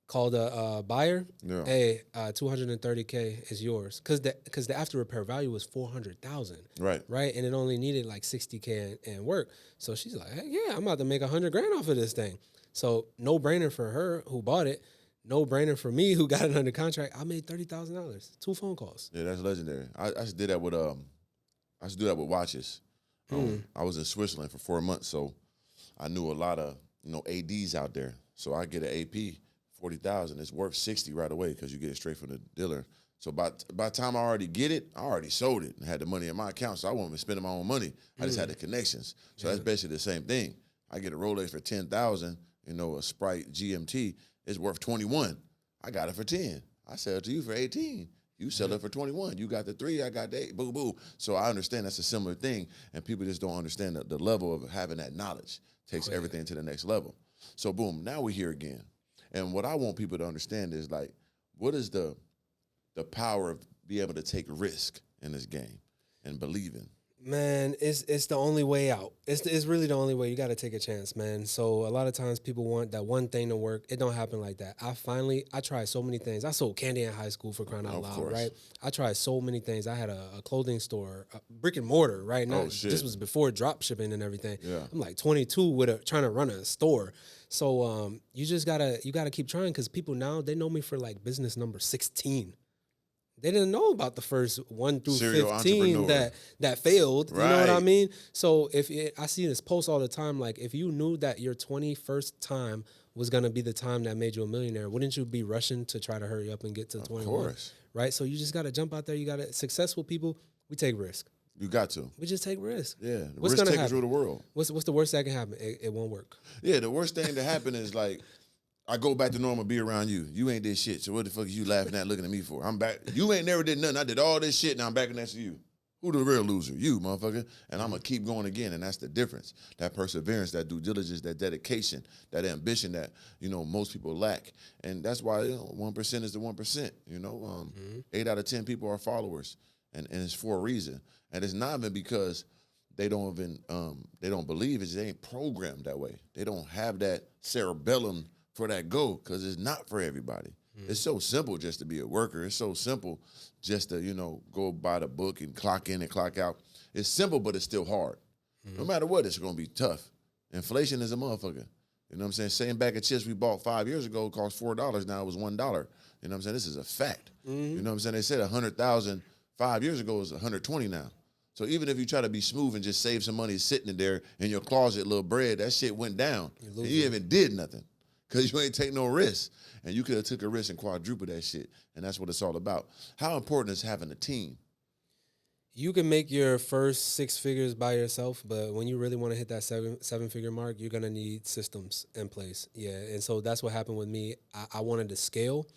Called a buyer. Yeah. Hey, $230K is yours. Because the after repair value was $400,000. Right. Right. And it only needed like $60K and work. So she's like, hey, yeah, I'm about to make $100,000 off of this thing. So no brainer for her who bought it. No brainer for me who got it under contract. I made $30,000. 2 phone calls. Yeah, that's legendary. I just did that with watches. I was in Switzerland for 4 months, so I knew a lot of ADs out there. So I get an AP 40,000. It's worth 60 right away because you get it straight from the dealer. So by the time I already get it, I already sold it and had the money in my account. So I wasn't even spending my own money. I just had the connections. So that's basically the same thing. I get a Rolex for 10,000. A Sprite GMT is worth 21. I got it for 10. I sell it to you for 18. You sell it for 21. You got the 3, I got the 8. Boo, boo. So I understand that's a similar thing, and people just don't understand the level of having that knowledge. Takes everything to the next level. So boom, now we're here again. And what I want people to understand is like, what is the power of being able to take risk in this game and believing? Man, it's the only way out. It's really the only way. You got to take a chance, man. So a lot of times people want that one thing to work. It don't happen like that. I tried so many things. I sold candy in high school for crying out loud, right? I tried so many things. I had a clothing store, a brick and mortar, right? Now this was before drop shipping and everything. Yeah. I'm like 22 with trying to run a store. So you just gotta keep trying, because people now, they know me for like business number 16. They didn't know about the first 1 through Serial 15 that failed. Right. You know what I mean? So I see this post all the time, like, if you knew that your 21st time was going to be the time that made you a millionaire, wouldn't you be rushing to try to hurry up and get to 21? Of course. Right? So you just got to jump out there. You got to, successful people, we take risk. You got to. We just take risk. Yeah. What's risk takers rule the world. What's the worst that can happen? It won't work. Yeah, the worst thing to happen is like, I go back to normal, be around you. You ain't did shit, so what the fuck is you laughing at, looking at me for? I'm back. You ain't never did nothing. I did all this shit, now I'm back next to you. Who the real loser? You, motherfucker. And I'm going to keep going again, and that's the difference. That perseverance, that due diligence, that dedication, that ambition that, most people lack. And that's why 1% is the 1%. 8 out of 10 people are followers, and it's for a reason. And it's not even because they don't believe it. They ain't programmed that way. They don't have that cerebellum for that goal, because it's not for everybody. It's so simple just to be a worker. It's so simple just to, go by the book and clock in and clock out. It's simple, but it's still hard. No matter what, it's going to be tough. Inflation is a motherfucker. You know what I'm saying? Same bag of chips we bought 5 years ago cost $4. Now it was $1. You know what I'm saying? This is a fact. You know what I'm saying? They said 100,000 5 years ago is 120 now. So even if you try to be smooth and just save some money sitting in there in your closet, little bread, that shit went down. And you even did nothing, because you ain't take no risk. And you could have took a risk and quadrupled that shit. And that's what it's all about. How important is having a team? You can make your first 6 figures by yourself, but when you really want to hit that seven-figure mark, you're going to need systems in place. Yeah, and so that's what happened with me. I wanted to scale,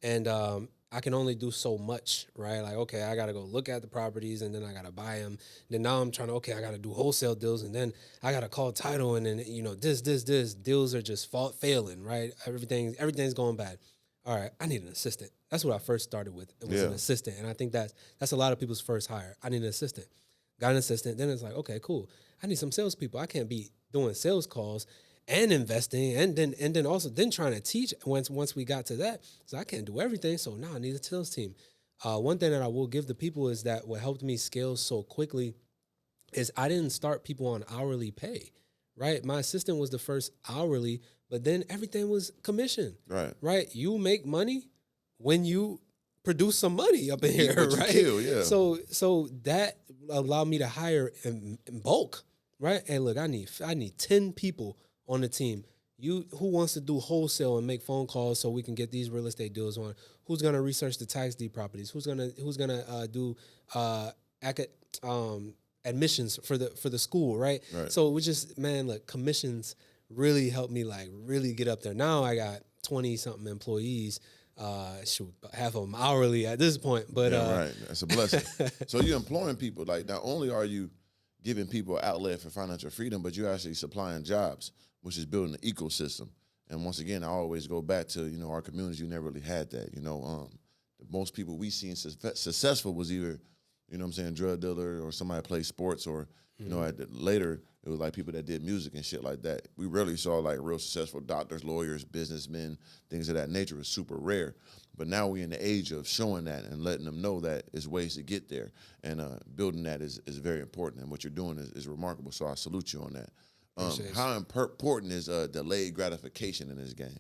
and I can only do so much, right? Like, okay, I got to go look at the properties, and then I got to buy them. Then now I'm trying to, I got to do wholesale deals, and then I got to call title, and then, this. Deals are just failing, right? Everything's going bad. All right, I need an assistant. That's what I first started with. It was an assistant, and I think that's a lot of people's first hire. I need an assistant. Got an assistant. Then it's like, okay, cool. I need some salespeople. I can't be doing sales calls and investing, and then also trying to teach once we got to that. So I can't do everything. So now I need a sales team. One thing that I will give the people is that what helped me scale so quickly is I didn't start people on hourly pay, right? My assistant was the first hourly, but then everything was commission, right? You make money when you produce some money up in here, right? Kill, yeah. So that allowed me to hire in bulk, right? Hey, look, I need 10 people on the team. Who wants to do wholesale and make phone calls so we can get these real estate deals on? Who's gonna research the tax deed properties? Who's gonna do admissions for the school, right? So we just, look, commissions really helped me really get up there. Now I got 20 something employees. Half of them hourly at this point, but right, that's a blessing. So you're employing people. Like, not only are you giving people an outlet for financial freedom, but you're actually supplying jobs, which is building an ecosystem. And once again, I always go back to our communities. You never really had that. Most people we seen successful was either drug dealer, or somebody play sports, or later it was like people that did music and shit like that. We rarely saw like real successful doctors, lawyers, businessmen, things of that nature. Was super rare. But now we're in the age of showing that and letting them know that there's ways to get there, and building that is very important. And what you're doing is remarkable. So I salute you on that. How important is delayed gratification in this game?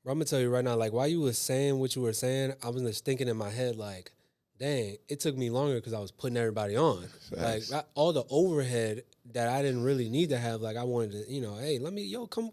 Bro, I'm gonna tell you right now, like, while you were saying what you were saying, I was just thinking in my head, like, dang, it took me longer because I was putting everybody on. Facts. Like, all the overhead that I didn't really need to have. Like, I wanted to, hey,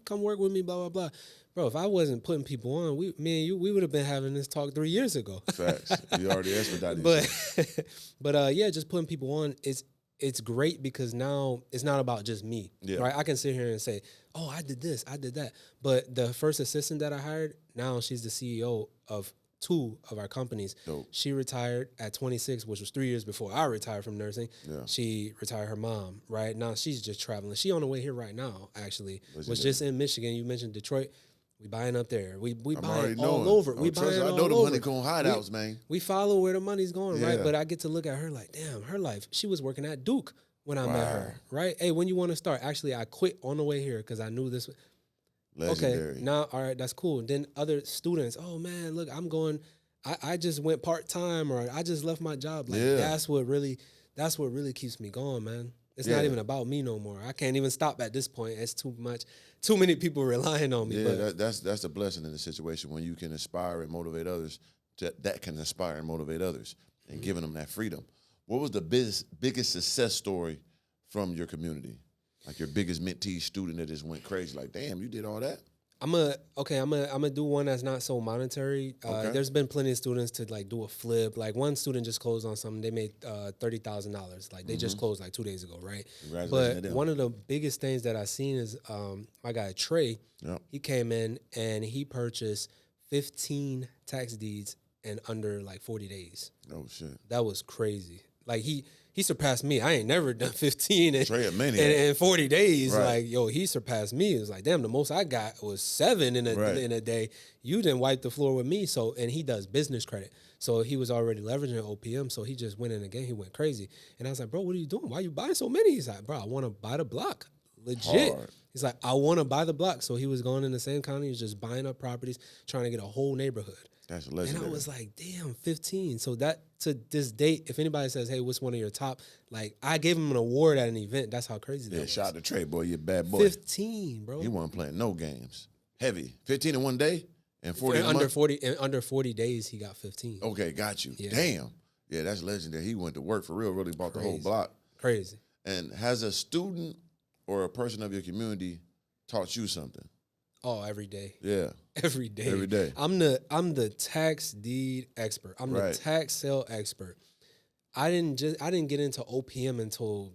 come work with me, blah, blah, blah. Bro, if I wasn't putting people on, we would have been having this talk 3 years ago. Facts. You already expedited. But just putting people on, it's great because now it's not about just me, right? I can sit here and say, oh, I did this, I did that. But the first assistant that I hired, now she's the CEO of 2 of our companies. Dope. She retired at 26, which was 3 years before I retired from nursing. Yeah. She retired her mom, right? Now she's just traveling. She on the way here right now, actually. Was just in Michigan. You mentioned Detroit. We buying up there. We buying all over. We buying all over. I know the money going hideouts, man. We follow where the money's going, right? But I get to look at her like, damn, her life. She was working at Duke when I met her, right? Hey, when you want to start? Actually, I quit on the way here because I knew this. Legendary. Okay, now, all right, that's cool. Then other students, oh man, look, I'm going. I just went part-time, or I just left my job. Like that's what really keeps me going, man. It's not even about me no more. I can't even stop at this point. It's too much, too many people relying on me. Yeah, but that's a blessing in the situation when you can inspire and motivate others. That can inspire and motivate others, and giving them that freedom. What was the biggest success story from your community? Like your biggest mentee student that just went crazy. Like, damn, you did all that? I'm gonna do one that's not so monetary. There's been plenty of students to like do a flip. Like one student just closed on something. They made $30,000. Like they just closed like 2 days ago, right? But one of the biggest things that I seen is my guy Trey. Yep. He came in and he purchased 15 tax deeds in under like 40 days. Oh shit, that was crazy. Like he surpassed me. I ain't never done 15 in 40 days. Right. Like, yo, he surpassed me. It was like, damn, the most I got was 7 in a day. You didn't wipe the floor with me. So, and he does business credit. So he was already leveraging OPM. So he just went in again. He went crazy. And I was like, bro, what are you doing? Why are you buying so many? He's like, bro, I want to buy the block. Legit. Hard. He's like, I want to buy the block. So he was going in the same county. He was just buying up properties, trying to get a whole neighborhood. That's legendary. And I was like, damn, 15. So that to this date, if anybody says, hey, what's one of your top, like I gave him an award at an event. That's how crazy that was. Yeah, shout out to Trey, boy. You a bad boy. 15, bro. He wasn't playing no games. Heavy. 15 in one day and 40 in a month? Under 40 days, he got 15. Okay, got you. Yeah. Damn. Yeah, that's legendary. He went to work for real, really bought the whole block. Crazy. And has a student or a person of your community taught you something? Oh, every day. Yeah. Every day. Every day. I'm the tax deed expert. I'm the tax sale expert. I didn't get into OPM until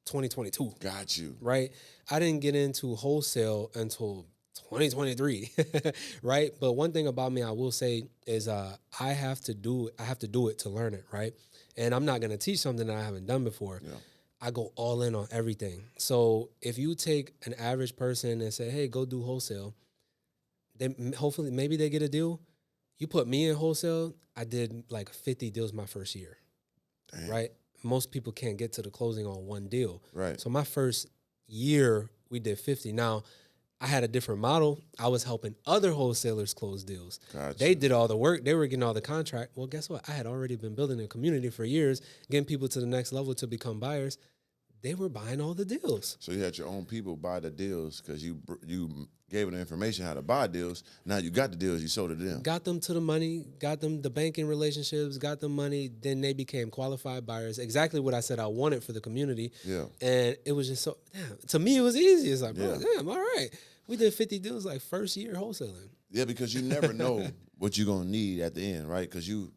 2022. Got you. Right? I didn't get into wholesale until 2023. Right? But one thing about me I will say is I have to do it to learn it, right? And I'm not going to teach something that I haven't done before. Yeah. I go all in on everything. So if you take an average person and say, hey, go do wholesale, then hopefully maybe they get a deal. You put me in wholesale, I did like 50 deals my first year. Damn. Right? Most people can't get to the closing on one deal. Right. So my first year, we did 50. Now, I had a different model. I was helping other wholesalers close deals. Gotcha. They did all the work. They were getting all the contract. Well, guess what? I had already been building a community for years, getting people to the next level to become buyers. They were buying all the deals. So you had your own people buy the deals because you gave them the information how to buy deals. Now you got the deals, you sold it to them. Got them to the money, got them the banking relationships, got them money. Then they became qualified buyers. Exactly what I said I wanted for the community. Yeah. And it was just so, damn, to me it was easy. It's like, bro, damn, all right. We did 50 deals like first year wholesaling. Yeah, because you never know what you're going to need at the end, right? Because you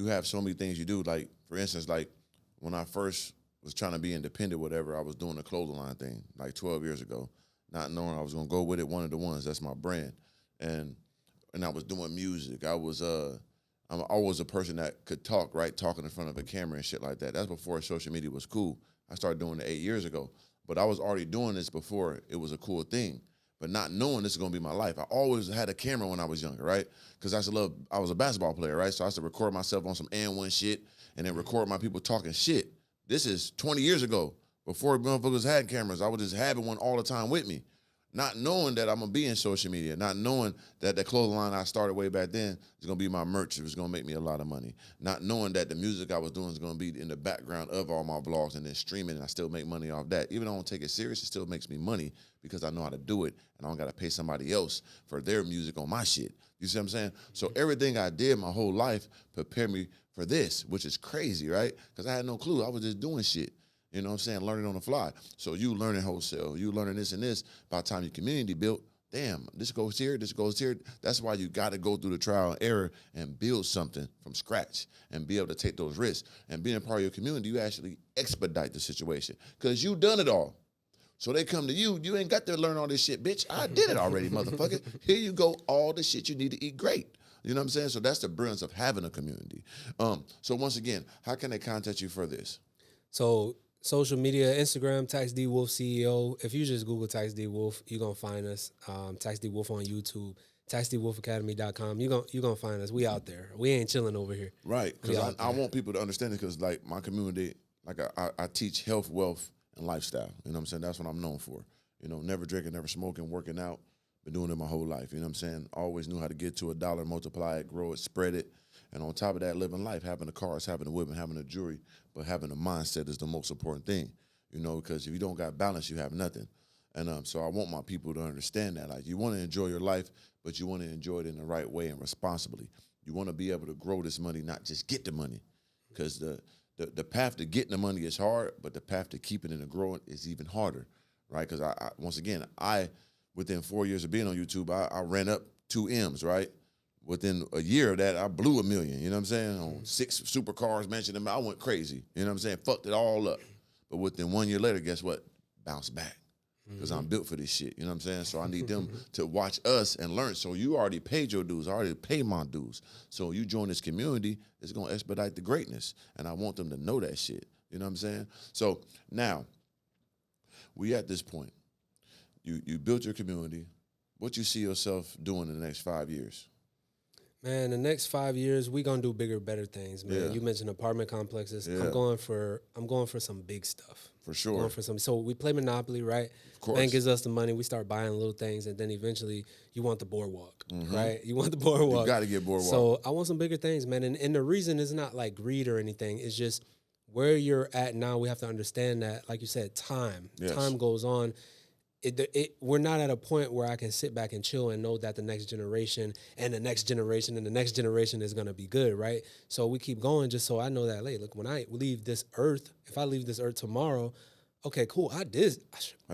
have so many things you do. Like, for instance, like when I first was trying to be independent, whatever, I was doing the clothing line thing like 12 years ago, not knowing I was going to go with it, one of the ones, that's my brand. And I was doing music. I'm always a person that could talk, right? Talking in front of a camera and shit like that. That's before social media was cool. I started doing it 8 years ago. But I was already doing this before it was a cool thing. But not knowing this is going to be my life. I always had a camera when I was younger, right? Because I was a basketball player, right? So I used to record myself on some and1 shit and then record my people talking shit. This is 20 years ago, before motherfuckers had cameras. I was just having one all the time with me, not knowing that I'm going to be in social media, not knowing that the clothing line I started way back then is going to be my merch. It was going to make me a lot of money. Not knowing that the music I was doing is going to be in the background of all my vlogs and then streaming, and I still make money off that. Even though I don't take it serious, it still makes me money because I know how to do it, and I don't got to pay somebody else for their music on my shit. You see what I'm saying? So everything I did my whole life prepared me for this, which is crazy, right? Because I had no clue. I was just doing shit. You know what I'm saying? Learning on the fly. So you learning wholesale, you learning this and this. By the time your community built, damn, this goes here, this goes here. That's why you got to go through the trial and error and build something from scratch and be able to take those risks. And being a part of your community, you actually expedite the situation because you done it all. So they come to you, you ain't got to learn all this shit, bitch. I did it already, motherfucker. Here you go, all the shit you need to eat great. You know what I'm saying? So that's the brilliance of having a community. So once again, how can they contact you for this? So social media, Instagram, TAXDEED WOLF CEO. If you just Google TAXDEED WOLF, you're going to find us. TAXDEED WOLF on YouTube, TAXDeedWolfAcademy.com. You're gonna find us. We out there. We ain't chilling over here. Right, because I want people to understand it because, like, my community, like I teach health, wealth, and lifestyle. You know what I'm saying? That's what I'm known for. You know, never drinking, never smoking, working out. Been doing it my whole life. You know what I'm saying? Always knew how to get to $1, multiply it, grow it, spread it. And on top of that, living life, having the cars, having the women, having the jewelry, but having the mindset is the most important thing. You know, because if you don't got balance, you have nothing. And so I want my people to understand that. Like, you want to enjoy your life, but you want to enjoy it in the right way and responsibly. You want to be able to grow this money, not just get the money. Because the path to getting the money is hard, but the path to keeping it and growing is even harder, right? Because once again, within 4 years of being on YouTube, I ran up 2 M's, right? Within a year of that, I blew $1 million, you know what I'm saying? On 6 supercars, mentioned them, I went crazy, you know what I'm saying? Fucked it all up. But within 1 year later, guess what? Bounced back. Because I'm built for this shit, you know what I'm saying? So I need them to watch us and learn. So you already paid your dues. I already paid my dues. So you join this community, it's going to expedite the greatness. And I want them to know that shit, you know what I'm saying? So now, we at this point. You built your community. What you see yourself doing in the next 5 years? Man, the next 5 years, we gonna do bigger, better things, man. Yeah. You mentioned apartment complexes. Yeah. I'm going for some big stuff. For sure. Going for some. So we play Monopoly, right? Of course. Bank gives us the money. We start buying little things, and then eventually you want the boardwalk, right? You want the boardwalk. You got to get boardwalk. So I want some bigger things, man. And the reason is not like greed or anything. It's just where you're at now. We have to understand that, like you said, time. Yes. Time goes on. We're not at a point where I can sit back and chill and know that the next generation and the next generation and the next generation is going to be good, right? So we keep going just so I know that, hey, look, when I leave this earth, if I leave this earth tomorrow, okay, cool, I did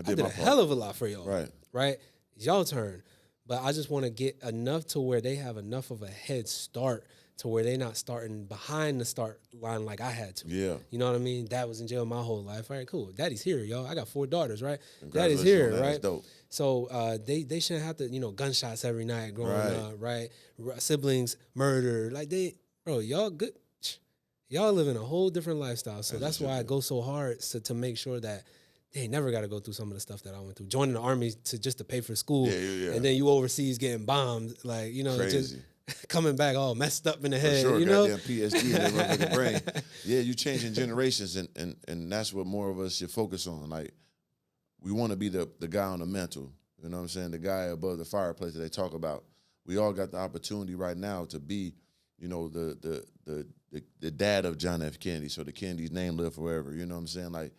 a hell of a lot for y'all, right? It's y'all turn. But I just want to get enough to where they have enough of a head start to where they're not starting behind the start line like I had to. Yeah. You know what I mean? Dad was in jail my whole life. All right, cool. Daddy's here, y'all. I got 4 daughters, right? Daddy's here, right? That's dope. So they shouldn't have to, gunshots every night growing up, right? Siblings murdered. Like y'all good. Y'all living a whole different lifestyle. So that's why I go so hard to make sure that they never got to go through some of the stuff that I went through. Joining the army just to pay for school. Yeah. And then you overseas getting bombed. Like, Crazy. just coming back all messed up in the head. For sure, you know? goddamn PSD in their motherfucking brain. Yeah, you changing generations, and that's what more of us should focus on. Like, we want to be the guy on the mantle. You know what I'm saying? The guy above the fireplace that they talk about. We all got the opportunity right now to be, the dad of John F. Kennedy. So the Kennedy's name live forever. You know what I'm saying? Like,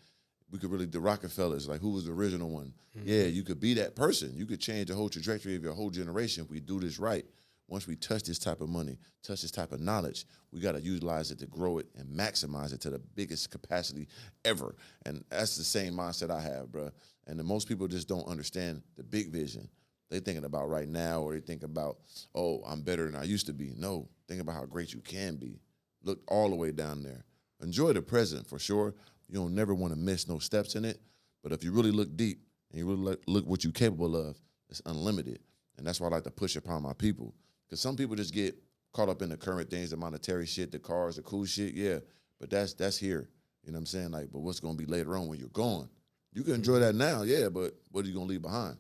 we could really, the Rockefellers, like, who was the original one? Mm-hmm. Yeah, you could be that person. You could change the whole trajectory of your whole generation if we do this right. Once we touch this type of money, touch this type of knowledge, we got to utilize it to grow it and maximize it to the biggest capacity ever. And that's the same mindset I have, bro. And most people just don't understand the big vision. They thinking about right now, or they think about, oh, I'm better than I used to be. No, think about how great you can be. Look all the way down there. Enjoy the present for sure. You don't never want to miss no steps in it. But if you really look deep and you really look what you're capable of, it's unlimited. And that's why I like to push upon my people. Because some people just get caught up in the current things, the monetary shit, the cars, the cool shit, yeah. But that's here. You know what I'm saying? Like, but what's going to be later on when you're gone? You can enjoy that now, yeah, but what are you going to leave behind?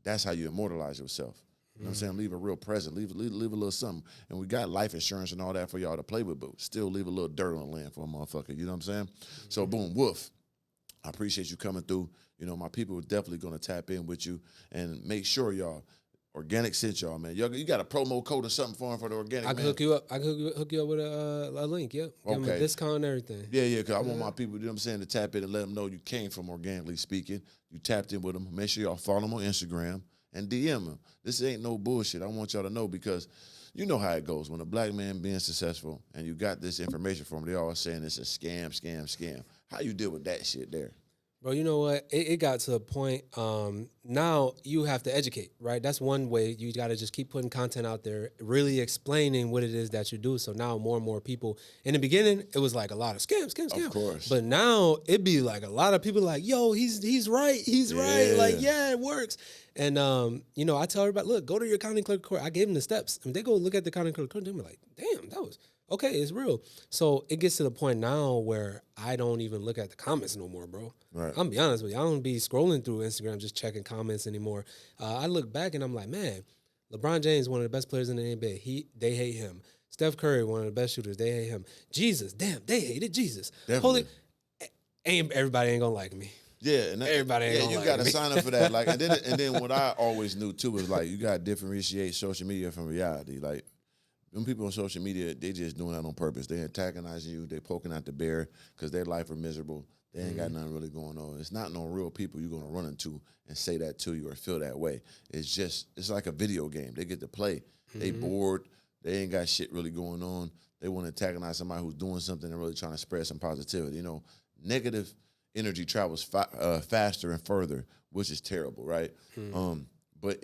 That's how you immortalize yourself. You know what I'm saying? Leave a real present. Leave a little something. And we got life insurance and all that for y'all to play with, but still leave a little dirt on the land for a motherfucker. You know what I'm saying? So, boom, Wolf, I appreciate you coming through. You know, my people are definitely going to tap in with you and make sure y'all, Organik sent y'all, man. You got a promo code or something for him for the Organik, I can hook you up. I can hook you up with a link, yep. Give them a discount and everything. Yeah, because I want my people, you know what I'm saying, to tap in and let them know you came from Organically Speaking. You tapped in with them. Make sure y'all follow them on Instagram and DM them. This ain't no bullshit. I want y'all to know, because you know how it goes. When a black man being successful and you got this information from them, they always saying it's a scam. How you deal with that shit there? Bro, you know what? It got to a point, now you have to educate, right? That's one way. You got to just keep putting content out there, really explaining what it is that you do. So now more and more people, in the beginning, it was like a lot of scam. Of course. But now it be like a lot of people like, yo, he's right. He's right. Like, yeah, it works. And, I tell everybody, look, go to your county clerk court. I gave them the steps. I mean, they go look at the county clerk court, they're like, damn, that was... okay, it's real. So it gets to the point now where I don't even look at the comments no more, bro. Right. I'm gonna be honest with you. I don't be scrolling through Instagram just checking comments anymore. I look back and I'm like, man, LeBron James, one of the best players in the NBA. They hate him. Steph Curry, one of the best shooters. They hate him. Jesus, damn, they hated Jesus. Definitely. Everybody ain't gonna like me. Yeah, and everybody ain't gonna you like got to me. sign up for that. Like, and then what I always knew too was like you got to differentiate social media from reality. Like, them people on social media, they just doing that on purpose. They antagonizing you. They poking out the bear because their life are miserable. They ain't got nothing really going on. It's not no real people you're gonna run into and say that to you or feel that way. It's like a video game. They get to play. They bored. They ain't got shit really going on. They want to antagonize somebody who's doing something and really trying to spread some positivity. You know, negative energy travels faster and further, which is terrible, right? But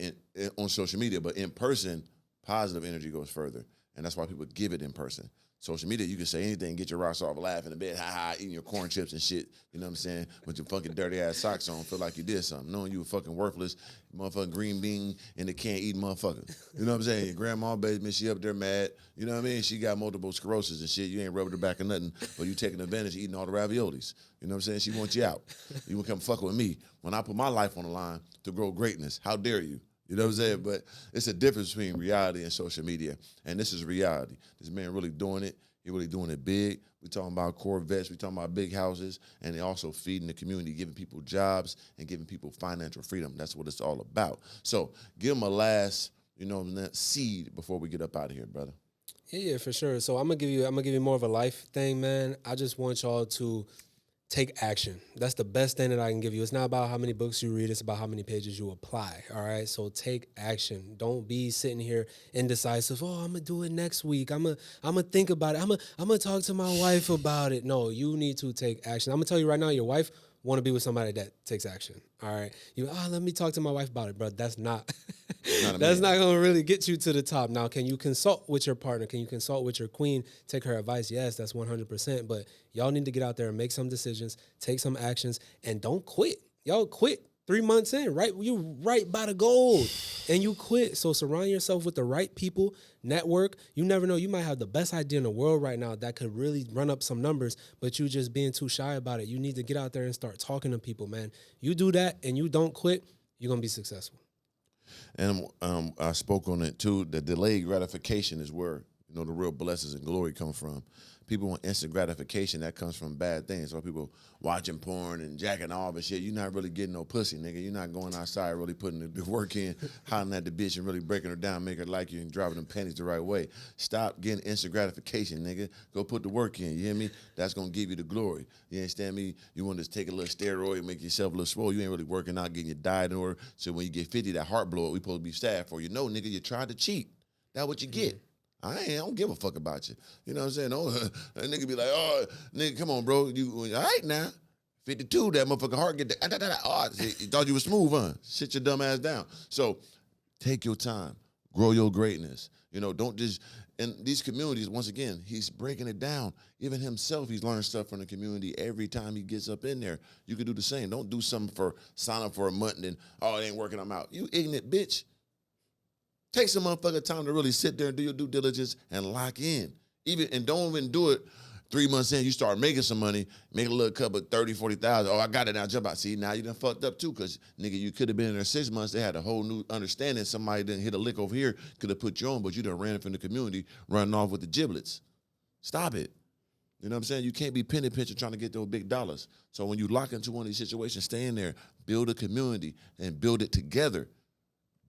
on social media, but in person, positive energy goes further. And that's why people give it in person. Social media, you can say anything, get your rocks off, laughing in bed, ha, eating your corn chips and shit, you know what I'm saying, with your fucking dirty-ass socks on, feel like you did something, knowing you a fucking worthless motherfucking green bean in the can't-eat motherfucker. You know what I'm saying? Your grandma, baby, she up there mad, you know what I mean? She got multiple sclerosis and shit. You ain't rubbing her back or nothing, but you taking advantage of eating all the raviolis. You know what I'm saying? She wants you out. You want to come fuck with me when I put my life on the line to grow greatness. How dare you? You know what I'm saying? But it's a difference between reality and social media. And this is reality. This man really doing it. He really doing it big. We talking about Corvettes. We talking about big houses. And they also feeding the community, giving people jobs and giving people financial freedom. That's what it's all about. So give him a last, seed before we get up out of here, brother. Yeah, for sure. So I'm gonna give you more of a life thing, man. I just want y'all to take action. That's the best thing that I can give you. It's not about how many books you read. It's about how many pages you apply. All right. So take action. Don't be sitting here indecisive. Oh, I'm gonna do it next week. I'm gonna think about it. I'm gonna talk to my wife about it. No, you need to take action. I'm gonna tell you right now, your wife want to be with somebody that takes action. All right. Let me talk to my wife about it, bro. That's not that's not going to really get you to the top. Now, can you consult with your partner? Can you consult with your queen? Take her advice? Yes, that's 100%. But y'all need to get out there and make some decisions, take some actions, and don't quit. Y'all quit 3 months in, right? You right by the goal and you quit. So surround yourself with the right people, network. You never know. You might have the best idea in the world right now that could really run up some numbers, but you just being too shy about it. You need to get out there and start talking to people, man. You do that and you don't quit, you're going to be successful. And I spoke on it too. The delayed gratification is where the real blessings and glory come from. People want instant gratification. That comes from bad things. So people watching porn and jacking off and shit. You're not really getting no pussy, nigga. You're not going outside really putting the work in, hollering at the bitch and really breaking her down, make her like you and driving them panties the right way. Stop getting instant gratification, nigga. Go put the work in. You hear me? That's going to give you the glory. You understand me? You want to take a little steroid and make yourself a little swole. You ain't really working out, getting your diet in order. So when you get 50, that heart blow up, we supposed to be sad for you. No, nigga, you tried to cheat. That's what you get. I don't give a fuck about you. You know what I'm saying? Oh, a nigga be like, oh, nigga, come on, bro. You all right now? 52, that motherfucking heart get that. Oh, you thought you was smooth, huh? Sit your dumb ass down. So take your time. Grow your greatness. Don't just, in these communities, once again, he's breaking it down. Even himself, he's learning stuff from the community every time he gets up in there. You can do the same. Don't do something sign up for a month and then, oh, it ain't working, I'm out. You ignorant bitch. Take some motherfucking time to really sit there and do your due diligence and lock in. And don't even do it 3 months in. You start making some money, make a little couple of 30, 40,000. Oh, I got it now, jump out. See, now you done fucked up too, because, nigga, you could have been in there 6 months. They had a whole new understanding. Somebody didn't hit a lick over here, could have put you on, but you done ran from the community, running off with the giblets. Stop it. You know what I'm saying? You can't be penny pinching trying to get those big dollars. So when you lock into one of these situations, stay in there, build a community, and build it together.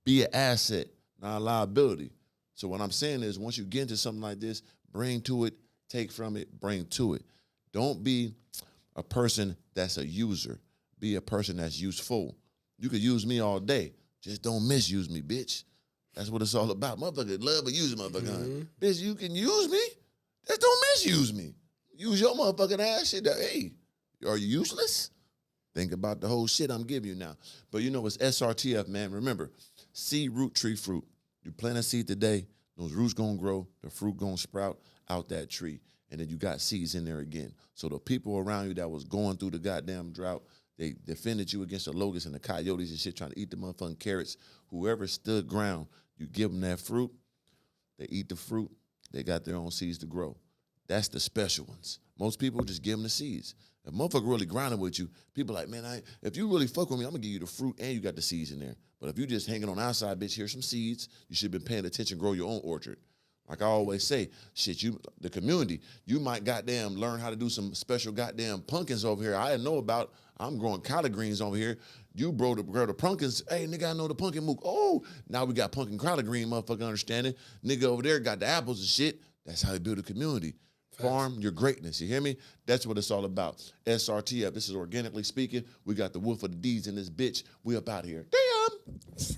Be an asset, not a liability. So what I'm saying is, once you get into something like this, bring to it, take from it, bring to it. Don't be a person that's a user. Be a person that's useful. You could use me all day. Just don't misuse me, bitch. That's what it's all about. Motherfucker love to use a motherfucker. Mm-hmm. Bitch, you can use me. Just don't misuse me. Use your motherfucking ass shit. Hey, are you useless? Think about the whole shit I'm giving you now. But it's S.R.T.F, man. Remember, seed, root, tree, fruit. You plant a seed today, those roots gonna grow, the fruit gonna sprout out that tree, and then you got seeds in there again. So the people around you that was going through the goddamn drought, they defended you against the locusts and the coyotes and shit, trying to eat the motherfucking carrots. Whoever stood ground, you give them that fruit, they eat the fruit, they got their own seeds to grow. That's the special ones. Most people just give them the seeds. If motherfucker really grinding with you, people like, man, if you really fuck with me, I'm gonna give you the fruit and you got the seeds in there. But if you just hanging on the outside, bitch, here's some seeds. You should have been paying attention, grow your own orchard. Like I always say, shit, the community, you might goddamn learn how to do some special goddamn pumpkins over here I didn't know about. I'm growing collard greens over here. You grow the pumpkins. Hey, nigga, I know the pumpkin mook. Oh, now we got pumpkin collard green, motherfucker, understanding. Nigga over there got the apples and shit. That's how you build a community. Farm your greatness. You hear me? That's what it's all about. S.R.T.F. This is Organically Speaking. We got the wolf of the D's in this bitch. We up out here. Damn.